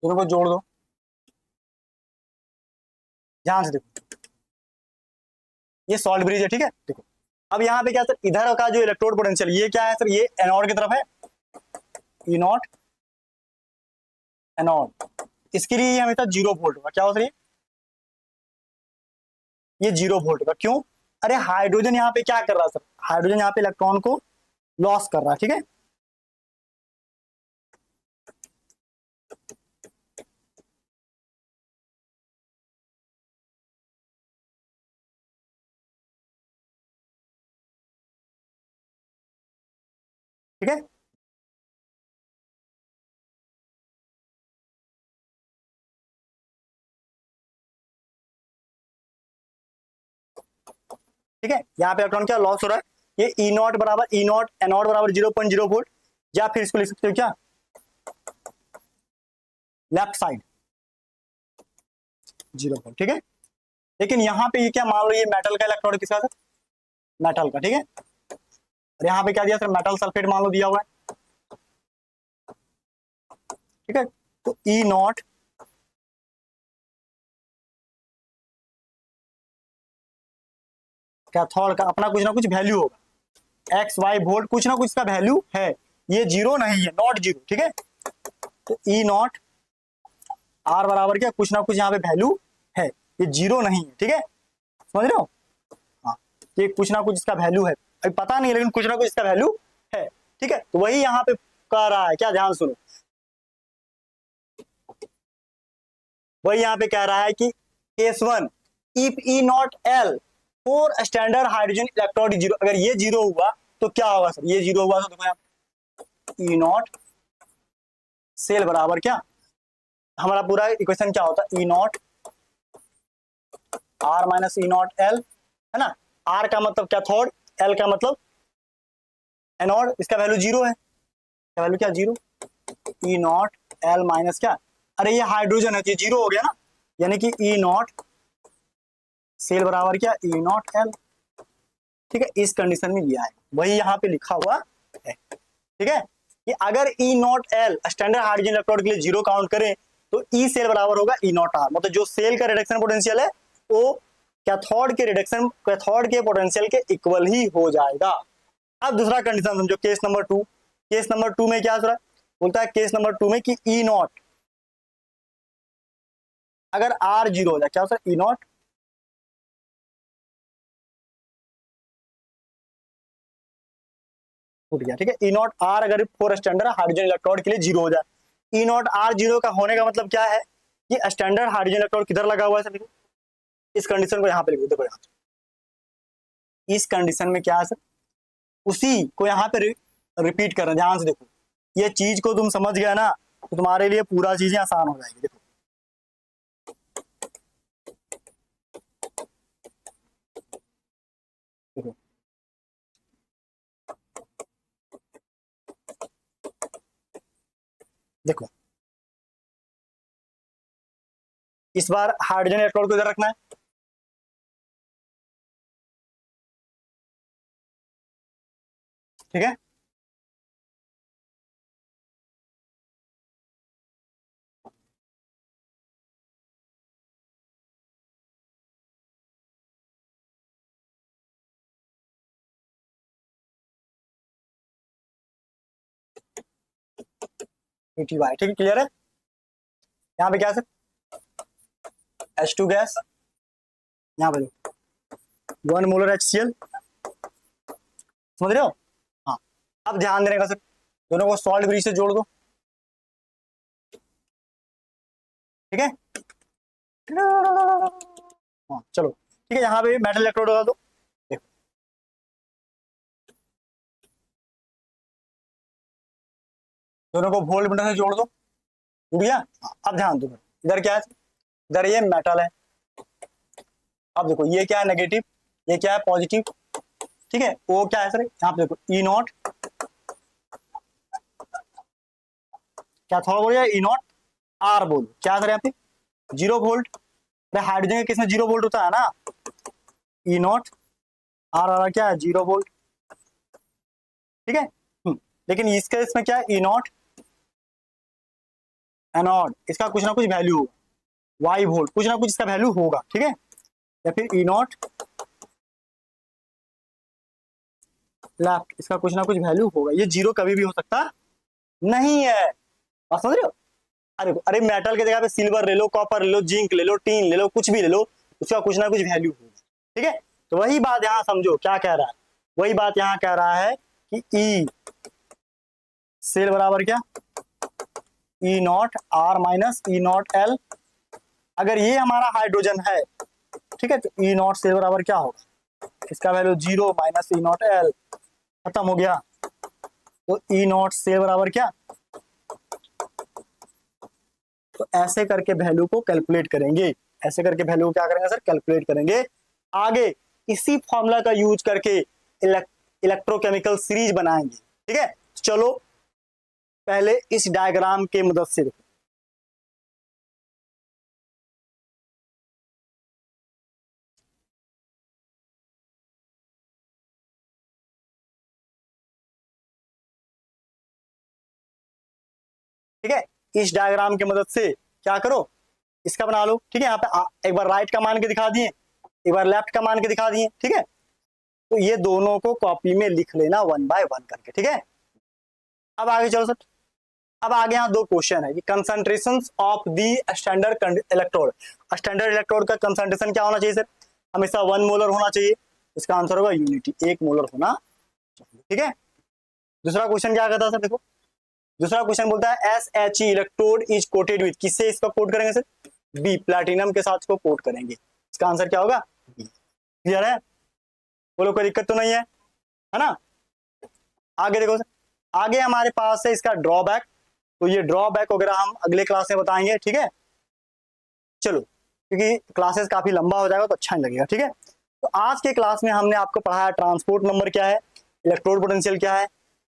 दोनों को जोड़ दो, ध्यान से देखो, ये सॉल्ट ब्रिज है, ठीक है। देखो अब यहाँ पे क्या सर, इधर का जो इलेक्ट्रोड पोटेंशियल ये क्या है सर, ये एनोड की तरफ है, ई नॉट एनोड, इसके लिए ये हमेशा जीरो वोल्ट होगा, क्या होगा सर, ये जीरो वोल्ट होगा, क्यों, अरे हाइड्रोजन यहाँ पे क्या कर रहा है सर, हाइड्रोजन यहाँ पे इलेक्ट्रॉन को लॉस कर रहा है, ठीक है। ठीक है, ठीक है, यहाँ पे इलेक्ट्रॉन क्या लॉस हो रहा है, ये ई नॉट बराबर ई नॉट एनोड बराबर 0.0 वोल्ट, या फिर इसको लिख सकते हो क्या, लेफ्ट साइड 0 वोल्ट, ठीक है। लेकिन यहाँ पे ये क्या मान लो, ये मेटल का इलेक्ट्रोड किसका सर, मेटल का, ठीक है। और यहाँ पे क्या दिया सर, मेटल सल्फेट मान लो दिया हुआ है, ठीक है। तो ई नॉट कैथोड का अपना कुछ ना कुछ वैल्यू होगा, एक्स वाई वोल्ट कुछ ना कुछ इसका वैल्यू है, ये जीरो नहीं है, नॉट जीरो, ठीक है। तो ई नॉट आर बराबर क्या, कुछ ना कुछ यहाँ पे वैल्यू है, ये जीरो नहीं है, ठीक है, समझ रहे हो। हाँ, ये कुछ ना कुछ इसका वैल्यू है, अभी पता नहीं लेकिन कुछ ना कुछ इसका वैल्यू है, ठीक है। तो वही यहाँ पे कह रहा है, क्या ध्यान सुनो, वही यहाँ पे कह रहा है कि case 1 if E naught L for standard hydrogen electrode zero, अगर ये जीरो हुआ तो क्या होगा सर, ये जीरो हुआ तो देखो यहाँ ई नॉट सेल बराबर क्या, हमारा पूरा इक्वेशन क्या होता है, E naught R minus E naught L, है ना। आर का मतलब कैथोड, एल का मतलब एनोड, इसका वैल्यू जीरो है, क्या वैल्यू क्या जीरो, ई नॉट एल माइनस क्या, अरे ये हाइड्रोजन है तो ये जीरो हो गया ना, यानी कि ई नॉट सेल बराबर क्या, ई नॉट एल, ठीक है। इस कंडीशन में लिया है, वही यहाँ पे लिखा हुआ है, ठीक है, कि अगर E naught L standard hydrogen electrode के लिए जीरो काउंट करें तो ई सेल बराबर होगा ई नॉट आर, मतलब जो सेल का रिडक्शन पोटेंशियल है वो कैथोड के रिडक्शन, कैथोड के पोटेंशियल के इक्वल ही हो जाएगा। अब दूसरा कंडीशन समझो, केस नंबर 2, केस नंबर 2 में क्या बोलता है, केस नंबर 2 में कि ई नॉट अगर आर जीरो हो जाए, क्या सर, ई नॉट टूट गया, ठीक है। ई नॉट आर अगर फोर स्टैंडर्ड हाइड्रोजन इलेक्ट्रोड के लिए जीरो हो जाए, ई नॉट आर जीरो का होने का मतलब क्या है कि स्टैंडर्ड हाइड्रोजन इलेक्ट्रोड किधर लगा हुआ है सर, इस कंडीशन को यहाँ पे लिखो, देखो यहाँ इस कंडीशन में क्या है सर, उसी को यहाँ पे रिपीट करना, ध्यान से देखो, ये चीज को तुम समझ गया ना तो तुम्हारे लिए पूरा चीजें आसान हो जाएगी। देखो देखो देखो, इस बार हाइड्रोजन इलेक्ट्रोड को इधर रखना है, ठीक है। ठीक है, क्लियर है। यहाँ पे क्या है सर, H2 गैस, यहाँ पे 1 मोलर HCl, समझ रहे हो। हाँ, अब ध्यान देने का सर, दोनों को सॉल्ट ब्रिज से जोड़ दो, ठीक है। हाँ चलो, ठीक है, यहाँ पे मेटल इलेक्ट्रोड लगा दो, देखो दोनों को वोल्ट मीटर से जोड़ दो, जुड़ गया। हाँ, अब ध्यान दो, इधर क्या है, इधर ये मेटल है, अब देखो ये क्या है नेगेटिव, ये क्या है पॉजिटिव, ठीक है। वो क्या है सर, यहाँ पे देखो ई नॉट क्या थोड़ा बोल ई नॉट आर बोल, क्या सर यहाँ पे 0 वोल्ट, अरे हाइड्रोजन के केस में 0 वोल्ट होता है ना, ई नॉट आर आर क्या है 0 वोल्ट, ठीक है। लेकिन इस केस में क्या है, ई नॉट एनोड, इसका कुछ ना कुछ वैल्यू होगा, वाई वोल्ट कुछ ना कुछ इसका वैल्यू होगा, ठीक है। या फिर ई नॉट लेफ्ट, इसका कुछ ना कुछ वैल्यू होगा, ये जीरो कभी भी हो सकता नहीं है, आप समझ रहे हो। अरे मेटल की जगह पे सिल्वर ले लो, कॉपर ले लो, जिंक ले लो, टीन ले लो, कुछ भी ले लो, उसका कुछ ना कुछ वैल्यू होगा, ठीक है। तो वही बात यहाँ समझो क्या कह रहा है, वही बात यहाँ कह रहा है कि ई सेल बराबर क्या, E naught R minus E naught L, अगर ये हमारा हाइड्रोजन है, ठीक है, तो ई नॉट सेल बराबर क्या होगा, इसका value 0 minus E naught L, खत्म हो गया। तो ई नॉट सेल बराबर क्या, तो ऐसे करके वैल्यू को कैलकुलेट करेंगे, ऐसे करके वैल्यू को क्या करेंगे सर, कैलकुलेट करेंगे। आगे इसी फॉर्मूला का यूज करके इलेक्ट्रोकेमिकल सीरीज बनाएंगे, ठीक है। चलो पहले इस डायग्राम के मदद से देखो, ठीक है। इस डायग्राम की मदद से क्या करो, इसका बना लो। ठीक है, यहाँ पे एक बार राइट का मान के दिखा दिए, एक बार लेफ्ट का मान के दिखा दिए। ठीक है, तो ये दोनों को कॉपी में लिख लेना 1 बाय 1 करके। ठीक है, अब आगे चलो सर। अब आगे यहाँ 2 क्वेश्चन है कि concentration of the standard electrode. Standard electrode का कंसंट्रेशन क्या होना चाहिए सर? हमेशा 1 मोलर होना चाहिए। इसका आंसर होगा यूनिटी, 1 मोलर होना चाहिए। ठीक है, दूसरा क्वेश्चन क्या कहता है सर, देखो दूसरा क्वेश्चन बोलता है SHE electrode is coated with, किससे इसका कोट करेंगे सर? बी, प्लैटिनम के साथ इसको कोट करेंगे। इसका आंसर क्या होगा? बी। क्लियर है? बोलो कोई दिक्कत तो नहीं है ना? आगे देखो सर, आगे हमारे पास है इसका ड्रॉबैक। तो ये ड्रॉबैक वगैरह हम अगले क्लास में बताएंगे। ठीक है, चलो, क्योंकि क्लासेस काफी लंबा हो जाएगा तो अच्छा नहीं लगेगा। ठीक है, तो आज के क्लास में हमने आपको पढ़ाया ट्रांसपोर्ट नंबर क्या है, इलेक्ट्रोड पोटेंशियल क्या है,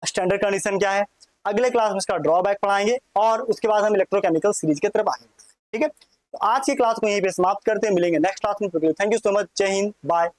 स्टैंडर्ड कंडीशन क्या है। अगले क्लास में इसका ड्रॉबैक पढ़ाएंगे और उसके बाद हम इलेक्ट्रोकेमिकल सीरीज की तरफ आएंगे। ठीक है, तो आज की क्लास को यहीं पे समाप्त करते हैं, मिलेंगे नेक्स्ट क्लास में। थैंक यू सो मच, जय हिंद, बाय।